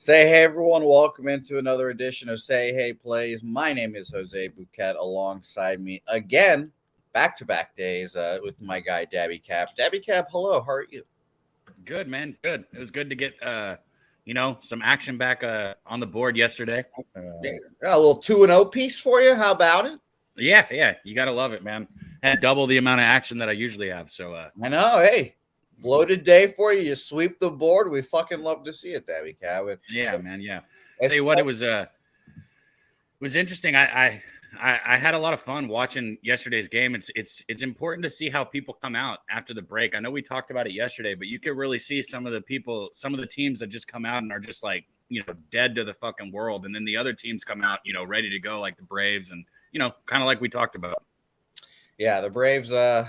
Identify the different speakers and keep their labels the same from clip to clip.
Speaker 1: Say hey everyone, welcome into another edition of Say Hey Plays. My name is Jose Bouquett. Alongside me again, back-to-back days with my guy Dabby Cap. Dabby Cap, hello, how are you?
Speaker 2: Good, man. Good. It was good to get some action back on the board yesterday.
Speaker 1: Yeah, got a little 2-0 piece for you. How about it?
Speaker 2: Yeah. You gotta love it, man. Had double the amount of action that I usually have. So
Speaker 1: I know, hey, loaded day for you. You sweep the board. We fucking love to see it, Dabby Cap.
Speaker 2: yeah, man. Yeah. Tell
Speaker 1: It's
Speaker 2: you what, it was interesting. I had a lot of fun watching yesterday's game. It's important to see how people come out after the break. I know we talked about it yesterday, but you could really see some of the teams that just come out and are just like, dead to the fucking world. And then the other teams come out, ready to go, like the Braves and, kind of like we talked about.
Speaker 1: Yeah, the Braves are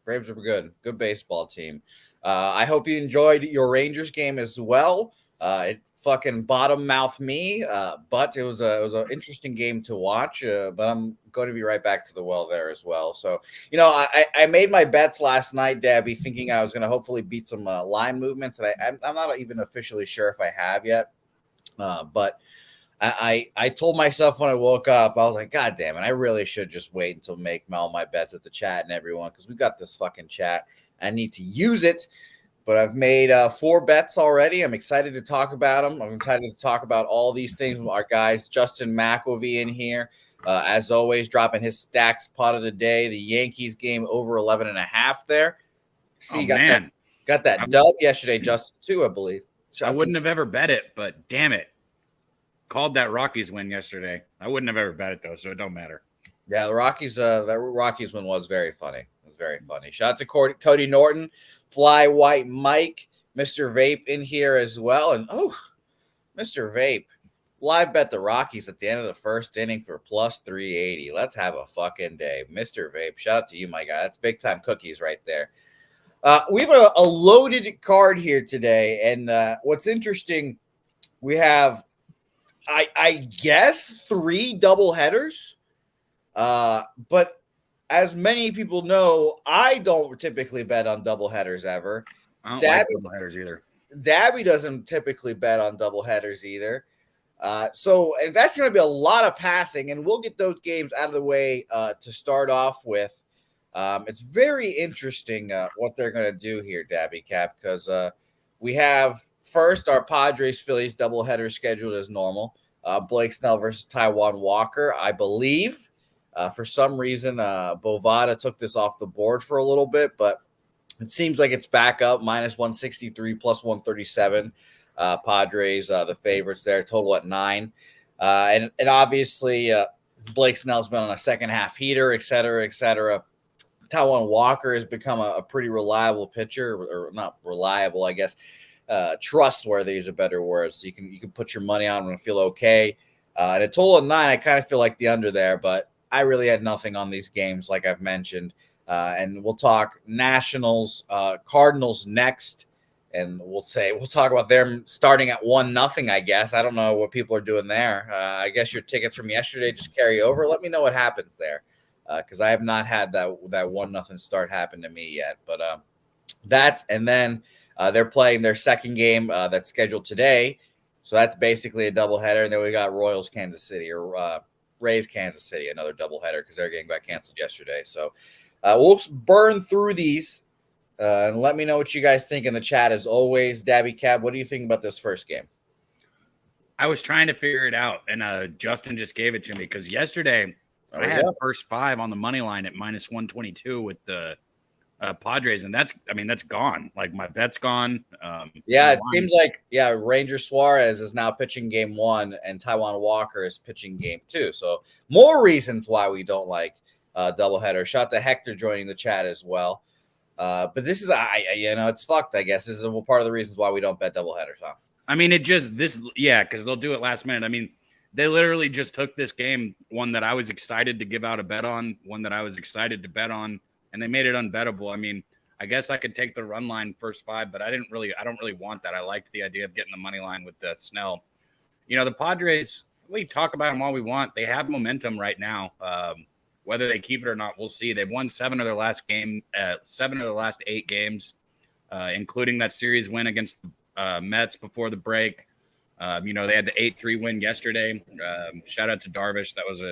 Speaker 1: good baseball team. I hope you enjoyed your Rangers game as well. It fucking bottom mouth me, but it was an interesting game to watch. But I'm going to be right back to the well there as well. So I made my bets last night, Dabby, thinking I was going to hopefully beat some line movements, and I'm not even officially sure if I have yet. But I told myself when I woke up, I was like, God damn it, I really should just wait until make all my bets at the chat and everyone, because we've got this fucking chat. I need to use it. But I've made 4 bets already. I'm excited to talk about them. I'm excited to talk about all these things with our guys. Justin McElvey in here, as always, dropping his stacks pot of the day. The Yankees game over 11.5 there. See, got that dub yesterday, Justin, too, I believe.
Speaker 2: I wouldn't have ever bet it, but damn it. Called that Rockies win yesterday. I wouldn't have ever bet it, though, so it don't matter.
Speaker 1: Yeah, the Rockies, that Rockies win was very funny. It was very funny. Shout out to Cody Norton, Fly White Mike, Mr. Vape in here as well. And, Mr. Vape, live bet the Rockies at the end of the first inning for plus 380. Let's have a fucking day. Mr. Vape, shout out to you, my guy. That's big-time cookies right there. We have a loaded card here today. And what's interesting, we have, I guess, 3 doubleheaders. But as many people know, I don't typically bet on doubleheaders ever.
Speaker 2: I don't like doubleheaders either.
Speaker 1: Dabby doesn't typically bet on doubleheaders either. So that's going to be a lot of passing, and we'll get those games out of the way to start off with. It's very interesting what they're going to do here, Dabby Cap, because we have first our Padres-Phillies doubleheader scheduled as normal. Blake Snell versus Taijuan Walker, I believe. For some reason, Bovada took this off the board for a little bit, but it seems like it's back up, minus 163, plus 137. Padres, the favorites there, total at 9. And obviously, Blake Snell's been on a second-half heater, et cetera, et cetera. Taijuan Walker has become a pretty reliable pitcher, or not reliable, I guess. Trustworthy is a better word. So you can put your money on and feel okay. And a total of 9, I kind of feel like the under there, but I really had nothing on these games, like I've mentioned. And we'll talk Nationals, Cardinals next, and we'll talk about them starting at 1-0. I guess I don't know what people are doing there. I guess your tickets from yesterday just carry over. Let me know what happens there, because I have not had that 1-0 start happen to me yet. But and then they're playing their second game that's scheduled today. So that's basically a doubleheader. And then we got Royals, Kansas City, or Rays, Kansas City, another doubleheader because their game got canceled yesterday. So we'll burn through these and let me know what you guys think in the chat. As always, Dabby Cab, what do you think about this first game?
Speaker 2: I was trying to figure it out, and Justin just gave it to me because yesterday I had first 5 on the money line at minus 122 with the Padres, and that's gone. Like, my bet's gone.
Speaker 1: It seems like Ranger Suarez is now pitching game 1, and Taijuan Walker is pitching game 2. So more reasons why we don't like doubleheader. Shout out to Hector joining the chat as well. But this is it's fucked. I guess this is part of the reasons why we don't bet doubleheaders, huh?
Speaker 2: I mean, because they'll do it last minute. I mean, they literally just took this game, one that I was excited to give out a bet on, one that I was excited to bet on, and they made it unbettable. I mean, I guess I could take the run line first 5, but I don't really want that. I liked the idea of getting the money line with Snell. The Padres, we talk about them all we want. They have momentum right now. Whether they keep it or not, we'll see. They've won 7 of their last 8 games, including that series win against the Mets before the break. They had the 8-3 win yesterday. Shout out to Darvish. That was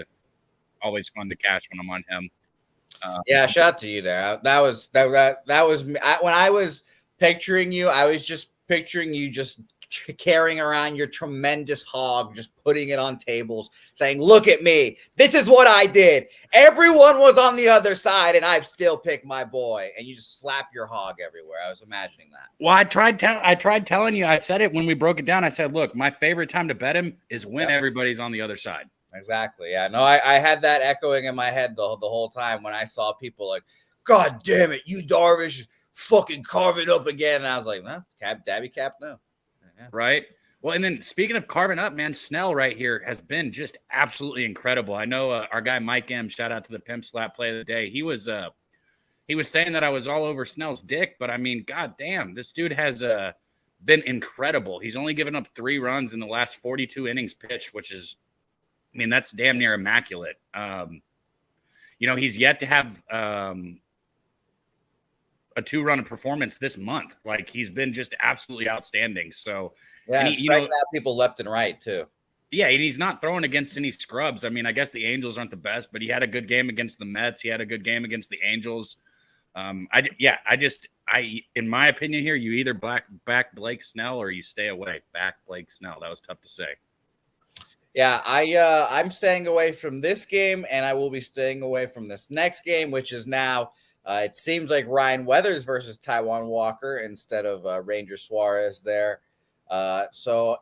Speaker 2: always fun to catch when I'm on him.
Speaker 1: Yeah, shout out to you there. That was when I was picturing you. I was just picturing you just carrying around your tremendous hog, just putting it on tables, saying, "Look at me. This is what I did. Everyone was on the other side, and I've still picked my boy." And you just slap your hog everywhere. I was imagining that.
Speaker 2: Well, I tried telling you. I said it when we broke it down. I said, "Look, my favorite time to bet him is when everybody's on the other side."
Speaker 1: Exactly. Yeah. No, I had that echoing in my head the whole time when I saw people like, "God damn it, you Darvish fucking carve it up again." And I was like, "No, Dabby Cap, no." Yeah.
Speaker 2: Right. Well, and then speaking of carving up, man, Snell right here has been just absolutely incredible. I know our guy Mike M, shout out to the Pimp Slap play of the day. He was saying that I was all over Snell's dick, but I mean, god damn, this dude has been incredible. He's only given up 3 runs in the last 42 innings pitched, which is, I mean, that's damn near immaculate. He's yet to have a 2-run performance this month. Like, he's been just absolutely outstanding. So
Speaker 1: yeah, and striking out people left and right too.
Speaker 2: Yeah, and he's not throwing against any scrubs. I mean, I guess the Angels aren't the best, but he had a good game against the Mets. He had a good game against the Angels. In my opinion here, you either back Blake Snell or you stay away. Back Blake Snell. That was tough to say.
Speaker 1: Yeah, I'm staying away from this game, and I will be staying away from this next game, which is now it seems like Ryan Weathers versus Taijuan Walker instead of Ranger Suarez there. So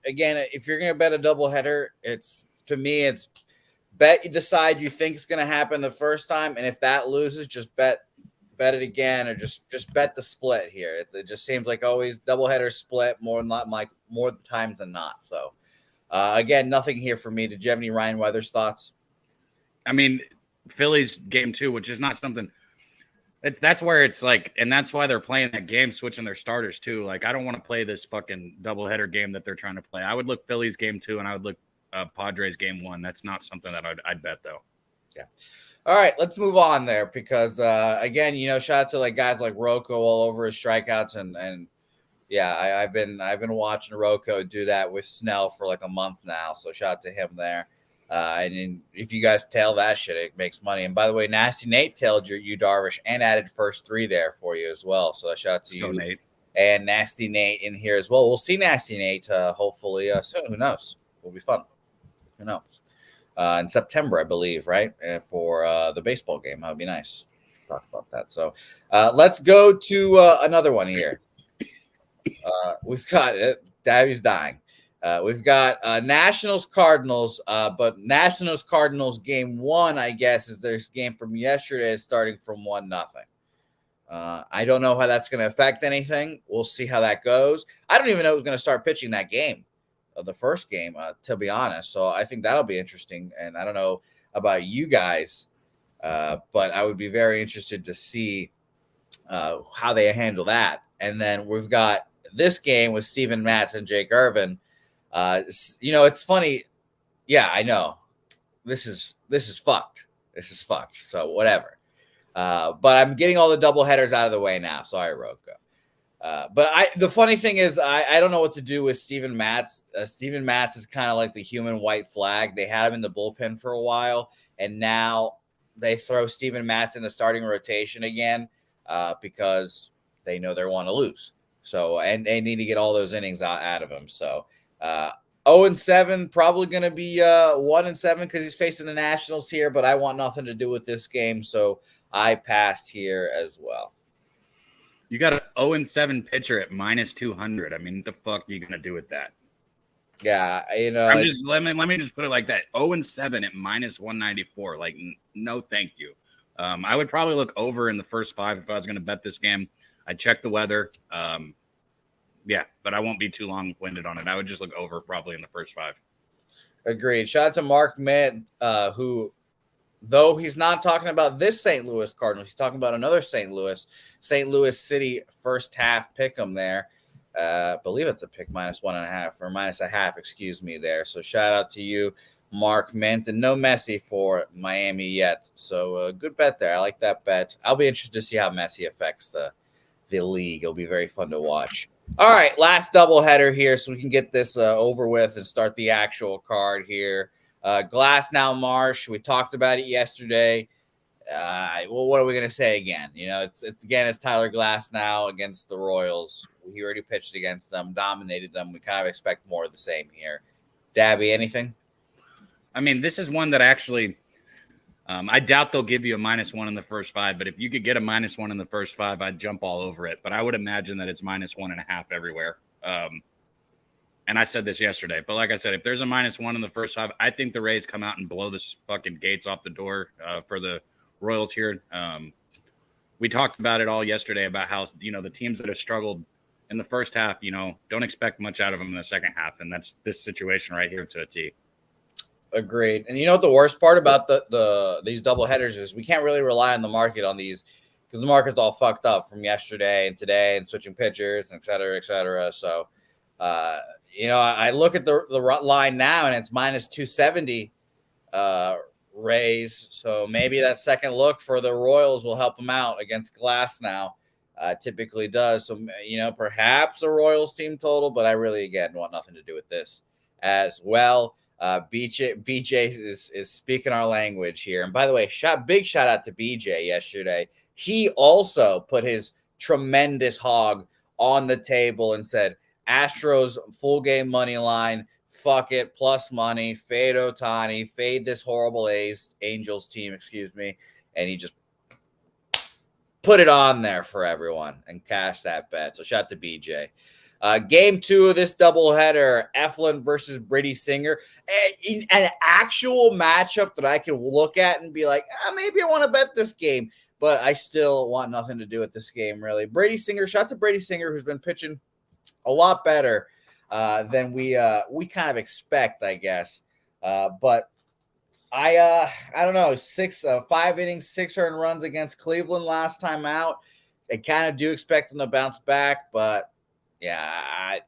Speaker 1: again, if you're gonna bet a doubleheader, it's bet you decide you think it's gonna happen the first time, and if that loses, just bet it again, or just bet the split here. It just seems like always doubleheader split more times than not. So. Again, nothing here for me. Did you have any Ryan Weathers thoughts?
Speaker 2: I mean, Phillies game 2, which is not something that's where it's like, and that's why they're playing that game, switching their starters too. Like, I don't want to play this fucking doubleheader game that they're trying to play. I would look Phillies game 2 and I would look Padres game 1. That's not something that I'd bet though.
Speaker 1: Yeah. All right, let's move on there because again, shout out to like guys like Rocco all over his strikeouts and yeah, I've been watching Rocco do that with Snell for like a month now. So shout out to him there. And if you guys tail that shit, it makes money. And by the way, Nasty Nate tailed you Darvish and added first 3 there for you as well. So shout out to you,
Speaker 2: Nate,
Speaker 1: and Nasty Nate in here as well. We'll see Nasty Nate hopefully soon. Who knows? Will be fun. Who knows? In September, I believe, right? For the baseball game, that would be nice. Talk about that. So let's go to another one here. We've got it. Davey's dying. We've got Nationals Cardinals, but Nationals Cardinals game 1, I guess, is their game from yesterday, is starting from 1-0. I don't know how that's going to affect anything. We'll see how that goes. I don't even know who's going to start pitching that game, the first game, to be honest. So I think that'll be interesting. And I don't know about you guys, but I would be very interested to see how they handle that. And then we've got this game with Steven Matz and Jake Irvin. It's funny. Yeah, I know. This is fucked. This is fucked. So whatever. But I'm getting all the double headers out of the way now. Sorry, Rocco. But the funny thing is, I don't know what to do with Steven Matz. Steven Matz is kind of like the human white flag. They had him in the bullpen for a while, and now they throw Steven Matz in the starting rotation again because they know they want to lose. So, and they need to get all those innings out of him. So, 0-7, probably going to be 1-7 because he's facing the Nationals here, but I want nothing to do with this game. So I passed here as well.
Speaker 2: You got an 0-7 pitcher at -200. I mean, what the fuck are you going to do with that?
Speaker 1: Yeah,
Speaker 2: let me just put it like that. 0-7 at -194. Like, no, thank you. I would probably look over in the first 5 if I was going to bet this game. I'd check the weather. Yeah, but I won't be too long-winded on it. I would just look over probably in the first 5.
Speaker 1: Agreed. Shout out to Mark Mitt, who, though he's not talking about this St. Louis Cardinals, he's talking about another St. Louis City first half pick 'em there. I believe it's a pick -1.5 or -0.5, excuse me there. So shout out to you, Mark Mint, and no Messi for Miami yet. So good bet there. I like that bet. I'll be interested to see how Messi affects the league. It'll be very fun to watch. All right, last doubleheader here, so we can get this over with and start the actual card here. Glass now Marsh. We talked about it yesterday. Well, what are we gonna say again? It's Tyler Glass now against the Royals. He already pitched against them, dominated them. We kind of expect more of the same here. Dabby, anything?
Speaker 2: I mean, this is one that actually, I doubt they'll give you a -1 in the first 5. But if you could get a -1 in the first 5, I'd jump all over it. But I would imagine that it's -1.5 everywhere. And I said this yesterday, but like I said, if there's a -1 in the first 5, I think the Rays come out and blow this fucking gates off the door for the Royals here. We talked about it all yesterday about how, the teams that have struggled in the first half, don't expect much out of them in the second half. And that's this situation right here to a T.
Speaker 1: Agreed. And you know what the worst part about these double headers is? We can't really rely on the market on these because the market's all fucked up from yesterday and today and switching pitchers, and et cetera, et cetera. So, I look at the line now and it's -270 Rays. So maybe that second look for the Royals will help them out against Glass now. Typically does. So, perhaps a Royals team total, but I really, again, want nothing to do with this as well. BJ is speaking our language here. And by the way, big shout out to BJ yesterday. He also put his tremendous hog on the table and said, Astros full game money line, fuck it, plus money, fade Ohtani, fade this horrible Angels team, and he just put it on there for everyone and cash that bet. So shout out to BJ. Game 2 of this doubleheader, Eflin versus Brady Singer. An actual matchup that I can look at and be like, maybe I want to bet this game, but I still want nothing to do with this game, really. Brady Singer, shout out to Brady Singer, who's been pitching a lot better than we kind of expect, I guess. But I don't know, 5 innings, 6 earned runs against Cleveland last time out. I kind of do expect them to bounce back, but yeah,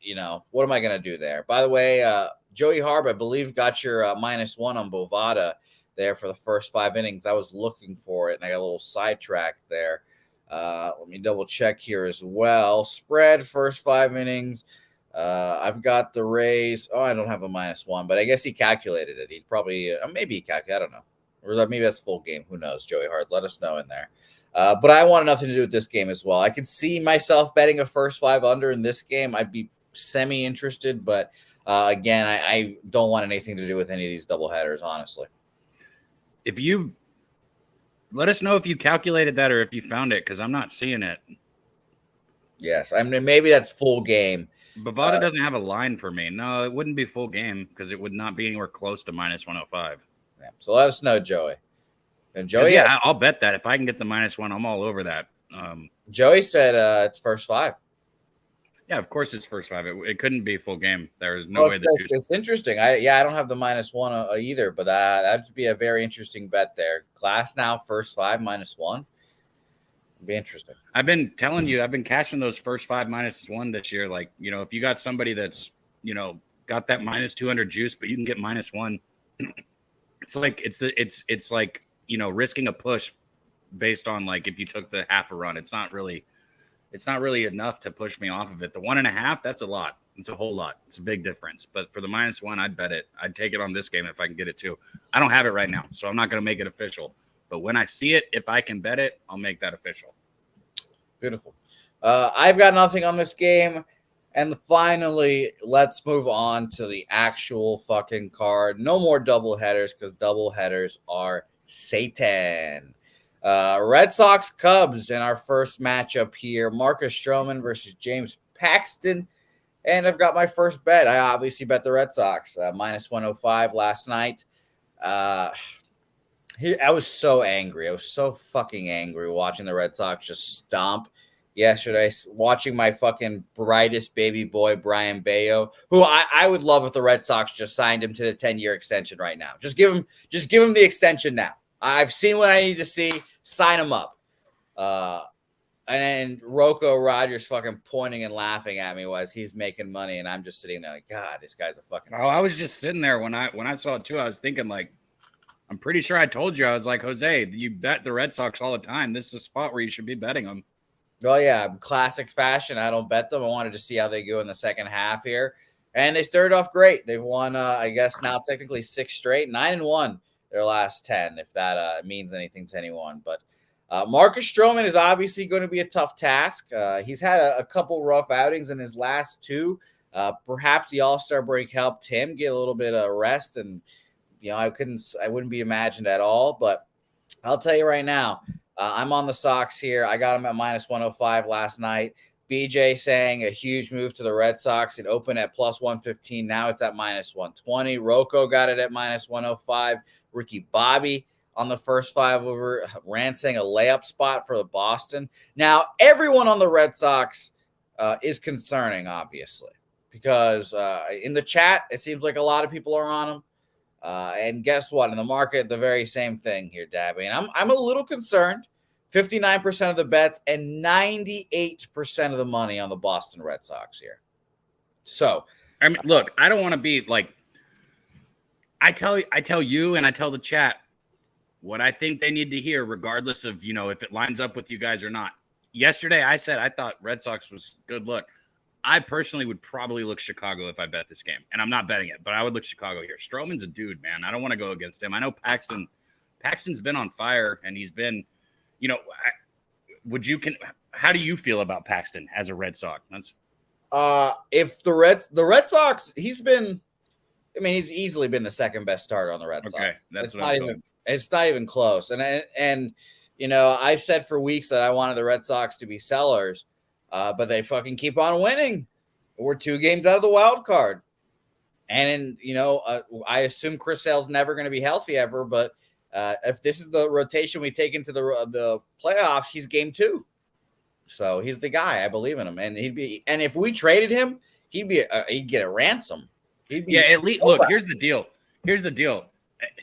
Speaker 1: what am I going to do there? By the way, Joey Harb, I believe, got your -1 on Bovada there for the first 5 innings. I was looking for it, and I got a little sidetracked there. Let me double check here as well. Spread first 5 innings. I've got the Rays. Oh, I don't have a -1, but I guess he calculated it. He's probably maybe he calculated. I don't know. Or maybe that's full game. Who knows? Joey Hart, let us know in there. But I want nothing to do with this game as well. I could see myself betting a first 5 under in this game. I'd be semi-interested, but again, I don't want anything to do with any of these doubleheaders, honestly.
Speaker 2: If you let us know if you calculated that or if you found it, because I'm not seeing it.
Speaker 1: Yes, I mean, maybe that's full game.
Speaker 2: Bovada doesn't have a line for me. No, it wouldn't be full game because it would not be anywhere close to -105.
Speaker 1: Yeah, so let us know, Joey. And Joey,
Speaker 2: I'll bet that if I can get the -1, I'm all over that.
Speaker 1: Joey said it's first 5.
Speaker 2: Yeah, of course it's first 5. It couldn't be full game. There's no way.
Speaker 1: It's interesting. I don't have the -1 either, but that'd be a very interesting bet there. Glass now first 5 -1. It'd be interesting.
Speaker 2: I've been telling you, I've been cashing those first 5 -1 this year. Like, if you got somebody that's got that -200 juice, but you can get -1. It's like risking a push based on like if you took the half a run. It's not really enough to push me off of it. The 1.5, that's a lot. It's a whole lot. It's a big difference. But for the -1, I'd bet it. I'd take it on this game if I can get it too. I don't have it right now, so I'm not going to make it official. But when I see it, if I can bet it, I'll make that official.
Speaker 1: Beautiful. I've got nothing on this game. And finally, let's move on to the actual fucking card. No more double headers because double headers are Satan. Red Sox Cubs in our first matchup here. Marcus Stroman versus James Paxton. And I've got my first bet. I obviously bet the Red Sox -105 last night. I was so angry. I was so fucking angry watching the Red Sox just stomp yesterday, watching my fucking brightest baby boy, Brian Bayo, who I would love if the Red Sox just signed him to the 10-year extension right now. Just give him the extension now. I've seen what I need to see. Sign him up. And Rocco Rogers fucking pointing and laughing at me as he's making money, and I'm just sitting there like, God, this guy's a fucking.
Speaker 2: Oh, I was just sitting there when I saw it too. I was thinking like, I'm pretty sure I told you, I was like, Jose, you bet the Red Sox all the time. This is a spot where you should be betting them.
Speaker 1: Well, yeah, classic fashion. I don't bet them. I wanted to see how they go in the second half here. And they started off great. They've won, I guess, now technically 6 straight, 9-1 their last 10, if that means anything to anyone. But Marcus Stroman is obviously going to be a tough task. He's had a couple rough outings in his last two. Perhaps the All-Star break helped him get a little bit of rest. And, I wouldn't be imagined at all. But I'll tell you right now, I'm on the Sox here. I got them at minus 105 last night. BJ saying a huge move to the Red Sox. It opened at plus 115. Now it's at minus 120. Rocco got it at minus 105. Ricky Bobby on the first 5 over. Rand saying a layup spot for the Boston. Now, everyone on the Red Sox is concerning, obviously, because in the chat, it seems like a lot of people are on them. And guess what? In the market, the very same thing here, Dabby. And I'm a little concerned. 59% of the bets and 98% of the money on the Boston Red Sox here. So,
Speaker 2: I mean, look, I don't want to be like, I tell you and I tell the chat what I think they need to hear, regardless of, if it lines up with you guys or not. Yesterday, I said I thought Red Sox was good look. I personally would probably look Chicago if I bet this game, and I'm not betting it, but I would look Chicago here. Stroman's a dude, man. I don't want to go against him. I know Paxton's been on fire, and he's been, how do you feel about Paxton as a Red Sox?
Speaker 1: If the Red Sox, he's easily been the second best starter on the Red Sox.
Speaker 2: Okay, that's what I'm saying.
Speaker 1: It's not even close. And I said for weeks that I wanted the Red Sox to be sellers. But they fucking keep on winning. We're 2 games out of the wild card. And, I assume Chris Sale's never going to be healthy ever. But if this is the rotation we take into the playoffs, he's game 2. So he's the guy. I believe in him. And and if we traded him, he'd get a ransom.
Speaker 2: At least, look, here's the deal.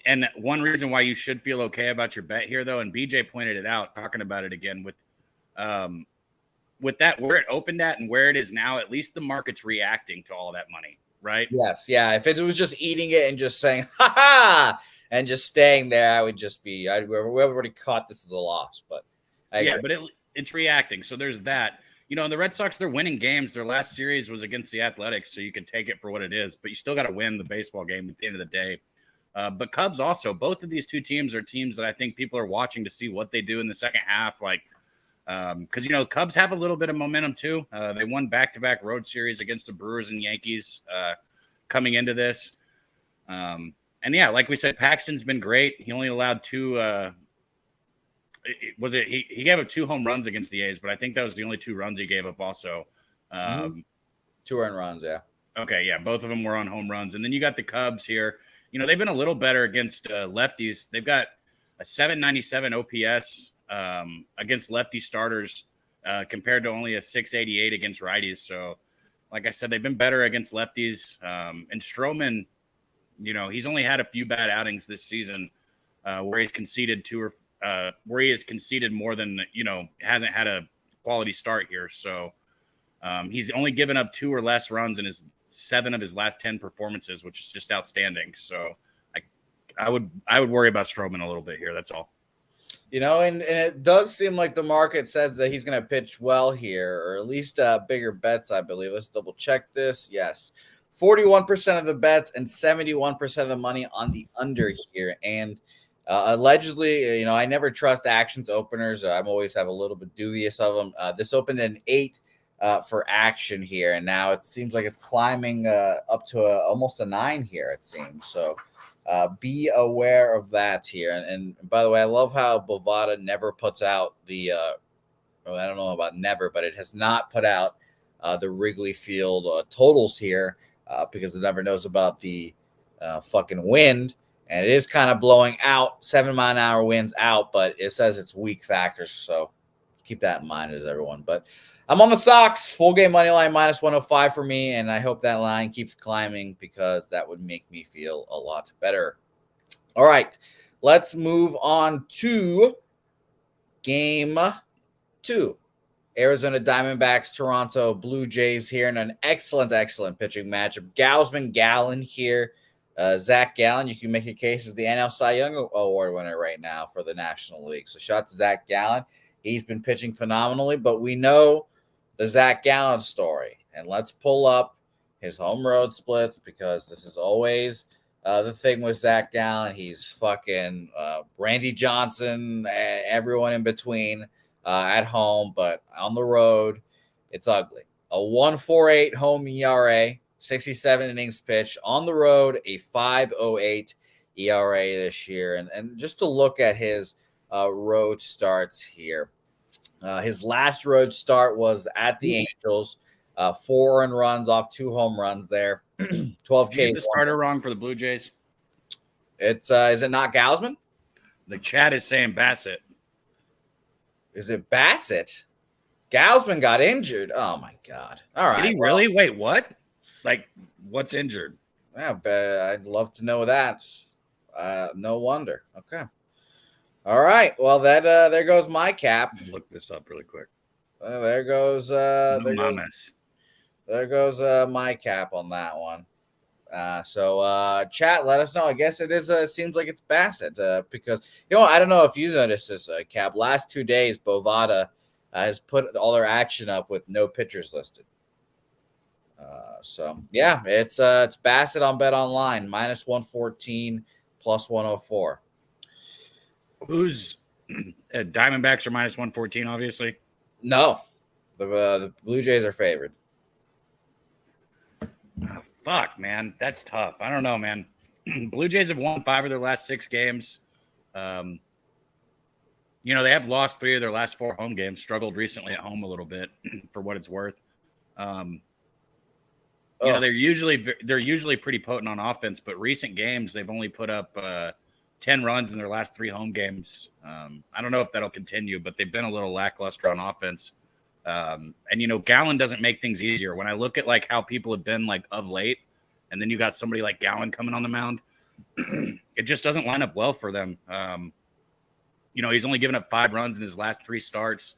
Speaker 2: And one reason why you should feel okay about your bet here, though, and BJ pointed it out, talking about it again with that, where it opened at and where it is now, at least the market's reacting to all that money, right?
Speaker 1: Yes, yeah. If it was just eating it and just saying, ha ha, and just staying there, I would just be, we already caught this as a loss. But
Speaker 2: it's reacting. So there's that. The Red Sox, they're winning games. Their last series was against the Athletics, so you can take it for what it is. But you still got to win the baseball game at the end of the day. But Cubs also, both of these two teams are teams that I think people are watching to see what they do in the second half. Like, because Cubs have a little bit of momentum too. They won back-to-back road series against the Brewers and Yankees coming into this. And yeah, like we said, Paxton's been great. He only allowed 2. He gave up 2 home runs against the A's, but I think that was the only 2 runs he gave up. Also,
Speaker 1: 2 earned runs. Yeah.
Speaker 2: Okay. Yeah, both of them were on home runs, and then you got the Cubs here. They've been a little better against lefties. They've got a 797 OPS. Against lefty starters compared to only a 688 against righties. So, like I said, they've been better against lefties. And Stroman, he's only had a few bad outings this season where he's conceded where he has conceded more than, hasn't had a quality start here. So he's only given up 2 or less runs in his 7 of his last 10 performances, which is just outstanding. So I would worry about Stroman a little bit here. That's all.
Speaker 1: And it does seem like the market says that he's going to pitch well here, or at least bigger bets, I believe. Let's double check this. Yes. 41% of the bets and 71% of the money on the under here. And allegedly, I never trust actions openers. I'm always have a little bit dubious of them. This opened at an 8 for action here, and now it seems like it's climbing up to almost a 9 here, it seems. So be aware of that here. And by the way, I love how Bovada never puts out the I don't know about never, but it has not put out the Wrigley Field totals here because it never knows about the fucking wind. And it is kind of blowing out, 7-mile-an-hour winds out, but it says it's weak factors. So keep that in mind as everyone. But I'm on the Sox, full game money line minus 105 for me, and I hope that line keeps climbing because that would make me feel a lot better. All right, let's move on to game 2. Arizona Diamondbacks, Toronto Blue Jays here in an excellent pitching matchup. Gausman, Gallen here. Zach Gallen, you can make a case as the NL Cy Young Award winner right now for the National League. So shout out to Zach Gallen. He's been pitching phenomenally, but we know the Zach Gallen story. And let's pull up his home road splits because this is always the thing with Zach Gallen. He's fucking Randy Johnson and everyone in between at home, but on the road, it's ugly. A 1.48 home ERA, 67 innings pitched. On the road, a 5.08 ERA this year. And just to look at his road starts here. His last road start was at the Angels. 4 earned runs off 2 home runs there. 12 Ks.
Speaker 2: Did you get the starter wrong for the Blue Jays?
Speaker 1: It's is it not Gausman?
Speaker 2: The chat is saying Bassett.
Speaker 1: Is it Bassett? Gausman got injured. Oh my god! All right.
Speaker 2: Did he really? Wait, what? Like, what's injured?
Speaker 1: Yeah, but I'd love to know that. No wonder. Okay. All right. Well, that there goes my cap.
Speaker 2: Look this up really quick.
Speaker 1: There goes there goes my cap on that one. So chat, let us know. I guess it is. Seems like it's Bassett because I don't know if you noticed this, Cap. Last 2 days, Bovada has put all their action up with no pitchers listed. So yeah, it's Bassett on Bet Online -114 +104.
Speaker 2: Who's Diamondbacks are -114? Obviously,
Speaker 1: no. The Blue Jays are favored.
Speaker 2: Oh, fuck, man, that's tough. I don't know, man. Blue Jays have won 5 of their last 6 games. They have lost 3 of their last 4 home games. Struggled recently at home a little bit, for what it's worth. They're usually pretty potent on offense, but recent games they've only put up 10 runs in their last 3 home games. I don't know if that'll continue, but they've been a little lackluster on offense. Gallen doesn't make things easier. When I look at like how people have been like of late, and then you got somebody like Gallen coming on the mound, it just doesn't line up well for them. He's only given up 5 runs in his last 3 starts.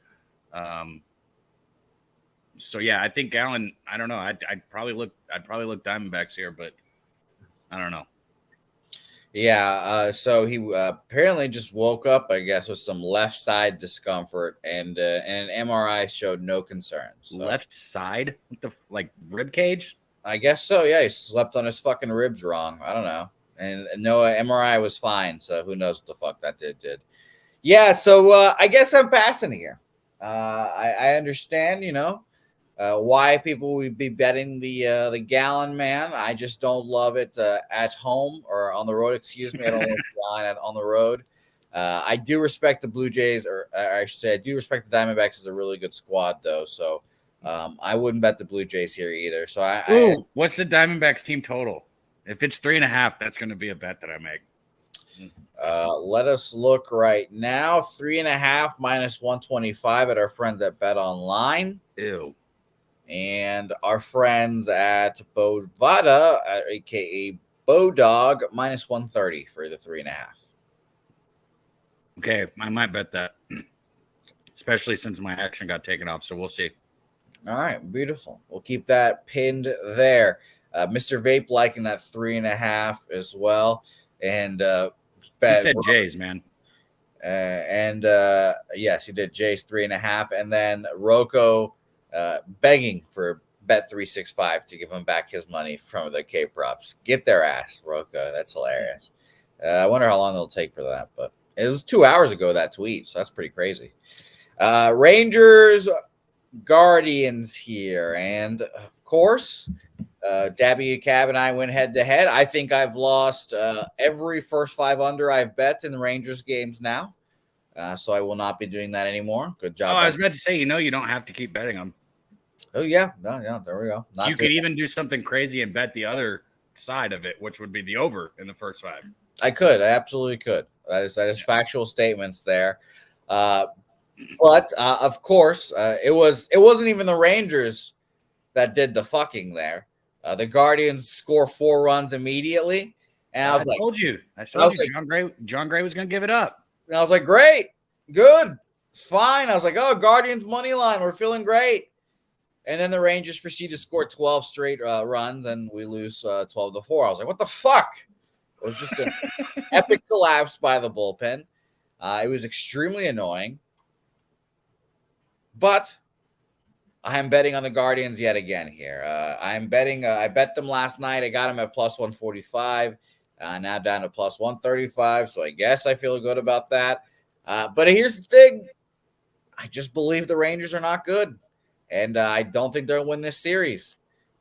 Speaker 2: So yeah, I think Gallen. I don't know. I'd probably look Diamondbacks here, but I don't know.
Speaker 1: Yeah, so he apparently just woke up, I guess, with some left side discomfort, and an MRI showed no concerns. So.
Speaker 2: Left side? What the rib cage?
Speaker 1: I guess so. Yeah, he slept on his fucking ribs wrong. I don't know, and no MRI was fine. So who knows what the fuck that did? Yeah, so I guess I'm passing here. I understand, why people would be betting the Gallen man. I just don't love it at home or on the road. Excuse me, I don't love Gallen on the road. I do respect the Blue Jays, or I should say, I do respect the Diamondbacks as a really good squad, though. So I wouldn't bet the Blue Jays here either. So
Speaker 2: what's the Diamondbacks team total? If it's 3.5, that's going to be a bet that I make.
Speaker 1: Let us look right now. 3.5 -125 at our friends at Bet Online.
Speaker 2: Ew.
Speaker 1: And our friends at Bovada, aka Bodog, -130 for the 3.5.
Speaker 2: Okay, I might bet that, especially since my action got taken off. So we'll see.
Speaker 1: All right, beautiful. We'll keep that pinned there. Mr. Vape liking that 3.5 as well, and
Speaker 2: he said Jays, man.
Speaker 1: Yes, he did Jays 3.5, and then Rocco. Begging for Bet365 to give him back his money from the K props. Get their ass, Roca. That's hilarious. I wonder how long it'll take for that, but it was 2 hours ago, that tweet, so that's pretty crazy. Rangers, Guardians here, and of course, Dabby Cab and I went head-to-head. I think I've lost every first 5 under I've bet in the Rangers games now, so I will not be doing that anymore. Good job.
Speaker 2: I was about to say, you don't have to keep betting them.
Speaker 1: Oh, yeah. No, there we go.
Speaker 2: You could even do something crazy and bet the other side of it, which would be the over in the first 5.
Speaker 1: I could. I absolutely could. That is factual statements there. But of course, it wasn't even the Rangers that did the fucking there. The Guardians score 4 runs immediately. And I
Speaker 2: told you. John Gray was going to give it up.
Speaker 1: And I was like, great. Good. It's fine. I was like, oh, Guardians money line. We're feeling great. And then the Rangers proceed to score 12 straight runs, and we lose 12-4. I was like, what the fuck? It was just an epic collapse by the bullpen. It was extremely annoying. But I am betting on the Guardians yet again here. I'm betting. I bet them last night. I got them at plus 145. Now down to plus 135. So I guess I feel good about that. But here's the thing. I just believe the Rangers are not good. And I don't think they'll win this series.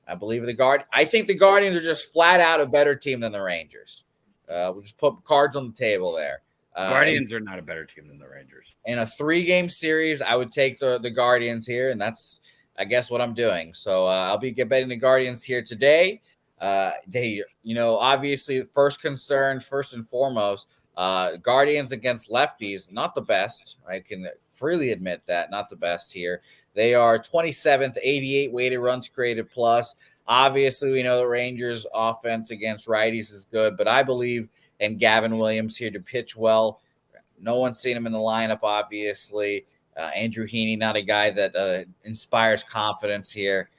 Speaker 1: I believe I think the Guardians are just flat out a better team than the Rangers. We'll just put cards on the table there.
Speaker 2: Guardians are not a better team than the Rangers.
Speaker 1: In a 3-game series, I would take the Guardians here, and that's, I guess, what I'm doing. So I'll be betting the Guardians here today. They, obviously, first and foremost, Guardians against lefties, not the best. I can freely admit that, not the best here. They are 27th, 88 weighted runs created plus. Obviously, we know the Rangers' offense against righties is good, but I believe in Gavin Williams here to pitch well. No one's seen him in the lineup, obviously. Andrew Heaney, not a guy that inspires confidence here.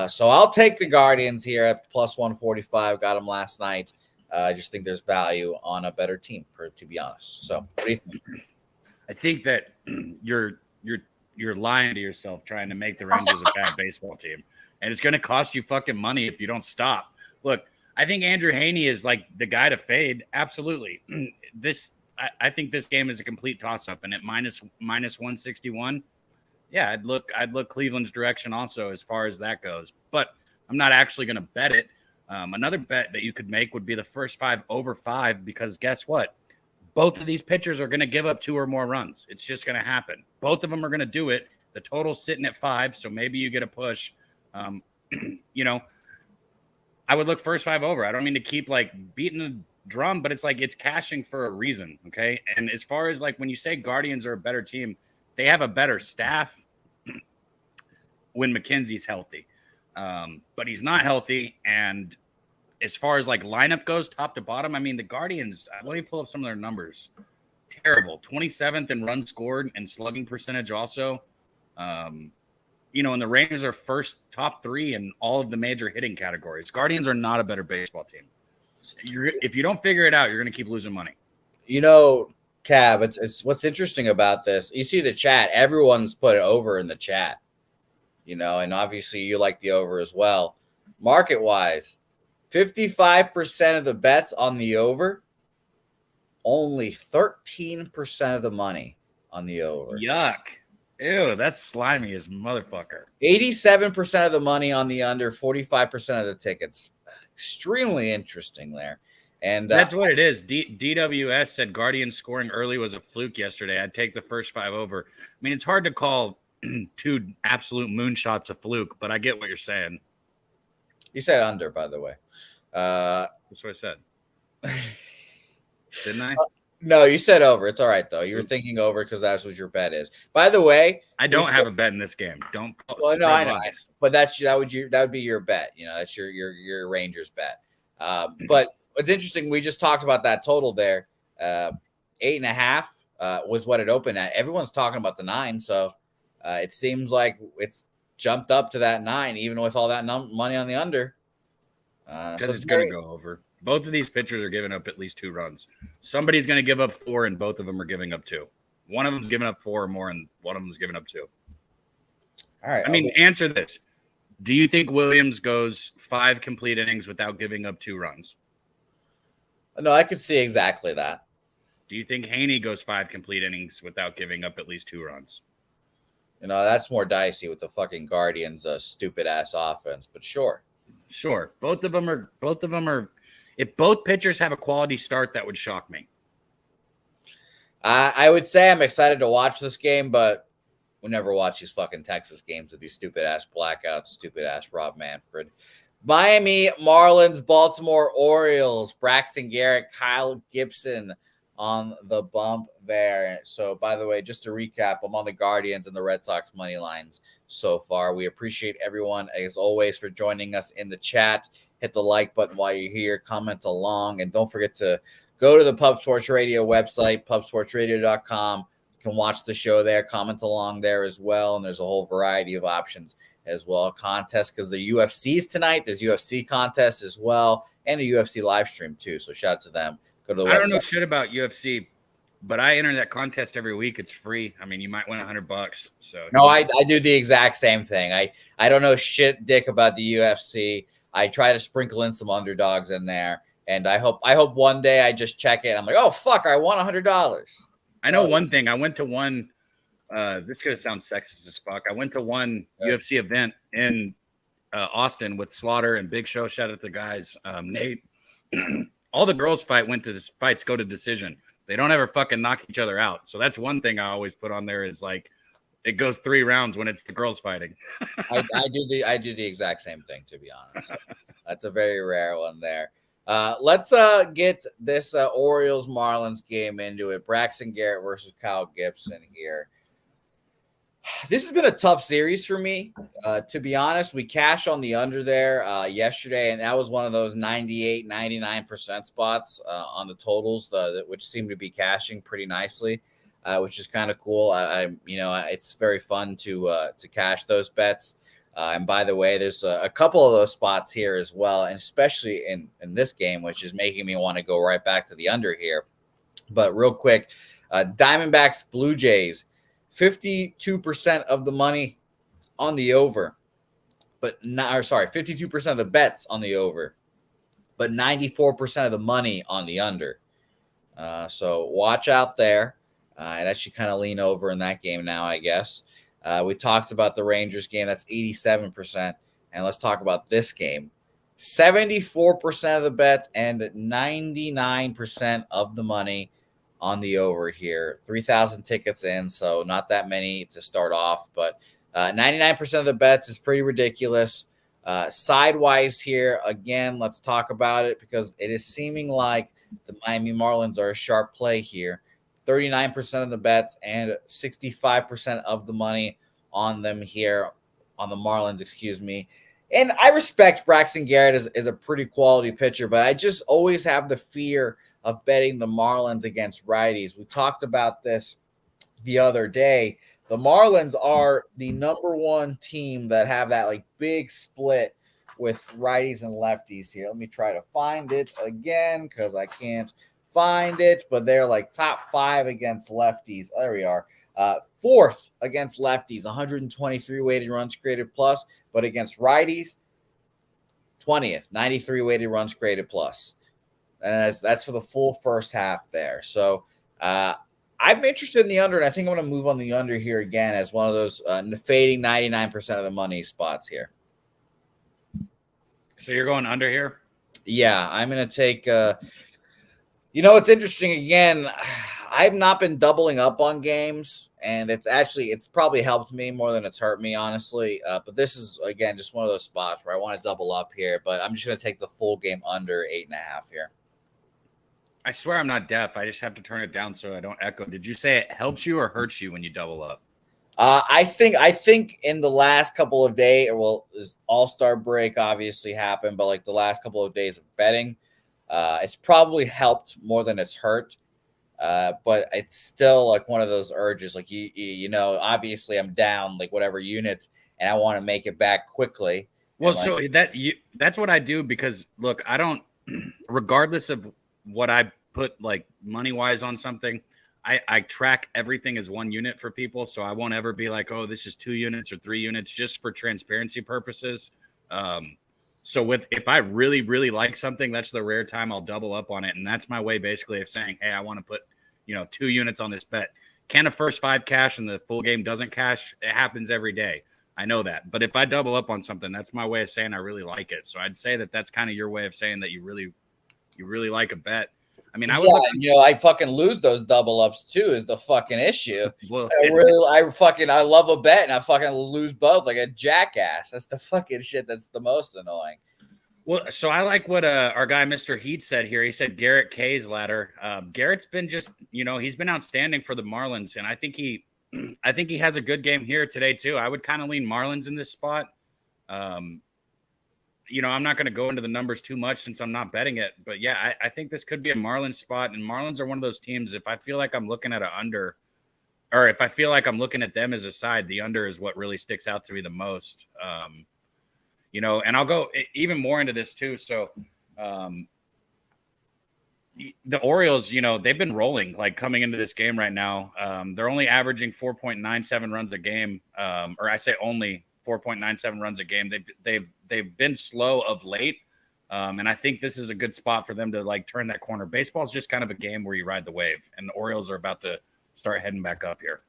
Speaker 1: So I'll take the Guardians here at plus 145. Got them last night. I just think there's value on a better team, to be honest. So what do you think?
Speaker 2: I think that you're lying to yourself trying to make the Rangers a bad baseball team. And it's going to cost you fucking money if you don't stop. Look, I think Andrew Heaney is like the guy to fade. Absolutely. I think this game is a complete toss-up. And at minus 161, yeah, I'd look Cleveland's direction also as far as that goes. But I'm not actually going to bet it. Another bet that you could make would be the first 5 over 5, because guess what? Both of these pitchers are going to give up 2 or more runs. It's just going to happen. Both of them are going to do it. The total's sitting at 5, so maybe you get a push. I would look first 5 over. I don't mean to keep beating the drum, but it's it's cashing for a reason, okay? And as far as when you say Guardians are a better team, they have a better staff when McKenzie's healthy. But he's not healthy, and as far as lineup goes, top to bottom, I mean, the Guardians, let me pull up some of their numbers. Terrible. 27th in runs scored and slugging percentage also. And the Rangers are top 3 in all of the major hitting categories. Guardians are not a better baseball team. If you don't figure it out, you're going to keep losing money.
Speaker 1: Cab, it's what's interesting about this. You see the chat. Everyone's put it over in the chat, and obviously you like the over as well. Market-wise, 55% of the bets on the over, only 13% of the money on the over.
Speaker 2: Yuck. Ew, that's slimy as motherfucker.
Speaker 1: 87% of the money on the under, 45% of the tickets. Extremely interesting there. And
Speaker 2: that's what it is. DWS said Guardians scoring early was a fluke yesterday. I'd take the first 5 over. I mean, it's hard to call 2 absolute moonshots a fluke, but I get what you're saying.
Speaker 1: You said under, by the way.
Speaker 2: That's what I said. Didn't I?
Speaker 1: No, you said over. It's all right, though. You were thinking over because that's what your bet is. By the way,
Speaker 2: I don't have a bet in this game. Don't.
Speaker 1: Well, no, I know. But that would be your bet. That's your Rangers bet. But what's interesting, we just talked about that total there. 8.5 was what it opened at. Everyone's talking about the 9, so it seems like it's jumped up to that 9, even with all that money on the under.
Speaker 2: Because it's going to go over. Both of these pitchers are giving up at least 2 runs. Somebody's going to give up 4, and both of them are giving up 2. One of them's giving up 4 or more, and one of them's giving up 2.
Speaker 1: All right.
Speaker 2: I mean, answer this. Do you think Williams goes 5 complete innings without giving up 2 runs?
Speaker 1: No, I could see exactly that.
Speaker 2: Do you think Heaney goes 5 complete innings without giving up at least 2 runs?
Speaker 1: That's more dicey with the fucking Guardians' stupid-ass offense, but sure.
Speaker 2: Sure. Both of them are. If both pitchers have a quality start, that would shock me.
Speaker 1: I would say I'm excited to watch this game, but we'll never watch these fucking Texas games with these stupid-ass blackouts, stupid-ass Rob Manfred. Miami Marlins, Baltimore Orioles, Braxton Garrett, Kyle Gibson on the bump there. So, by the way, just to recap, I'm on the Guardians and the Red Sox money lines so far. We appreciate everyone, as always, for joining us in the chat. Hit the like button while you're here. Comment along. And don't forget to go to the Pub Sports Radio website, pubsportsradio.com. You can watch the show there. Comment along there as well. And there's a whole variety of options as well. Contest because the UFC's tonight. There's UFC contest as well. And a UFC live stream too. So shout out to them. Go to the website.
Speaker 2: I don't know shit about UFC. but I enter that contest every week. It's free. I mean, you might win $100. So
Speaker 1: No, I do the exact same thing. I don't know shit dick about the UFC. I try to sprinkle in some underdogs in there, and I hope one day I just check it. And I'm like, oh fuck, I won $100.
Speaker 2: I know one thing. I went to one. This is gonna sound sexist as fuck. I went to one UFC event in Austin with Slaughter and Big Show. Shout out to the guys. Nate. All the girls fights go to decision. They don't ever fucking knock each other out. So that's one thing I always put on there is like it goes 3 rounds when it's the girls fighting.
Speaker 1: I do the exact same thing, to be honest. That's a very rare one there. Let's get this Orioles Marlins game into it. Braxton Garrett versus Kyle Gibson here. This has been a tough series for me. To be honest, we cashed on the under there yesterday, and that was one of those 98, 99% spots on the totals, which seem to be cashing pretty nicely, which is kind of cool. It's very fun to cash those bets. And by the way, there's a couple of those spots here as well, and especially in this game, which is making me want to go right back to the under here. But real quick, Diamondbacks, Blue Jays. 52% of the money on the over, 52% of the bets on the over, but 94% of the money on the under. So watch out there. I'd actually kind of lean over in that game now, I guess. We talked about the Rangers game. That's 87%. And let's talk about this game. 74% of the bets and 99% of the money on the over here. 3,000 tickets in, so not that many to start off, but 99% of the bets is pretty ridiculous. Sidewise here, again, let's talk about it because it is seeming like the Miami Marlins are a sharp play here. 39% of the bets and 65% of the money on them here, on the Marlins, excuse me. And I respect Braxton Garrett as a pretty quality pitcher, but I just always have the fear of betting the Marlins against righties. We talked about this the other day. The Marlins are the number one team that have that like big split with righties and lefties here. Let me try to find it again because I can't find it, but they're like top 5 against lefties. There we are. 4th against lefties, 123 weighted runs created plus, but against righties, 20th, 93 weighted runs created plus. And that's for the full first half there. So I'm interested in the under, and I think I'm going to move on the under here again as one of those fading 99% of the money spots here.
Speaker 2: So you're going under here?
Speaker 1: Yeah, I'm going to take it's interesting. Again, I've not been doubling up on games, and it's probably helped me more than it's hurt me, honestly. But this is, again, just one of those spots where I want to double up here, but I'm just going to take the full game under 8.5 here.
Speaker 2: I swear I'm not deaf. I just have to turn it down so I don't echo. Did you say it helps you or hurts you when you double up?
Speaker 1: I think in the last couple of days, this All-Star break obviously happened, but like the last couple of days of betting, it's probably helped more than it's hurt. But it's still like one of those urges, like obviously I'm down like whatever units, and I want to make it back quickly.
Speaker 2: Well, so that's what I do because look, I don't, regardless of what I put like money wise on something, I track everything as one unit for people. So I won't ever be like, oh, this is 2 units or 3 units just for transparency purposes. So if I really, really like something, that's the rare time I'll double up on it. And that's my way basically of saying, hey, I want to put, 2 units on this bet. Can a first 5 cash and the full game doesn't cash? It happens every day. I know that. But if I double up on something, that's my way of saying I really like it. So I'd say that that's kind of your way of saying that you really like a bet. I mean,
Speaker 1: I fucking lose those double ups too is the fucking issue.
Speaker 2: Well,
Speaker 1: I love a bet and I fucking lose both like a jackass. That's the fucking shit that's the most annoying.
Speaker 2: Well, so I like what our guy Mr. Heat said here. He said Garrett K's ladder. Garrett's been just, he's been outstanding for the Marlins, and I think he has a good game here today too. I would kind of lean Marlins in this spot. I'm not going to go into the numbers too much since I'm not betting it. But, yeah, I think this could be a Marlins spot. And Marlins are one of those teams, if I feel like I'm looking at an under, or if I feel like I'm looking at them as a side, the under is what really sticks out to me the most. And I'll go even more into this too. So the Orioles, they've been rolling like coming into this game right now. They're only averaging 4.97 runs a game, or I say only 4.97 runs a game. They've been slow of late, and I think this is a good spot for them to like turn that corner. Baseball is just kind of a game where you ride the wave, and the Orioles are about to start heading back up here.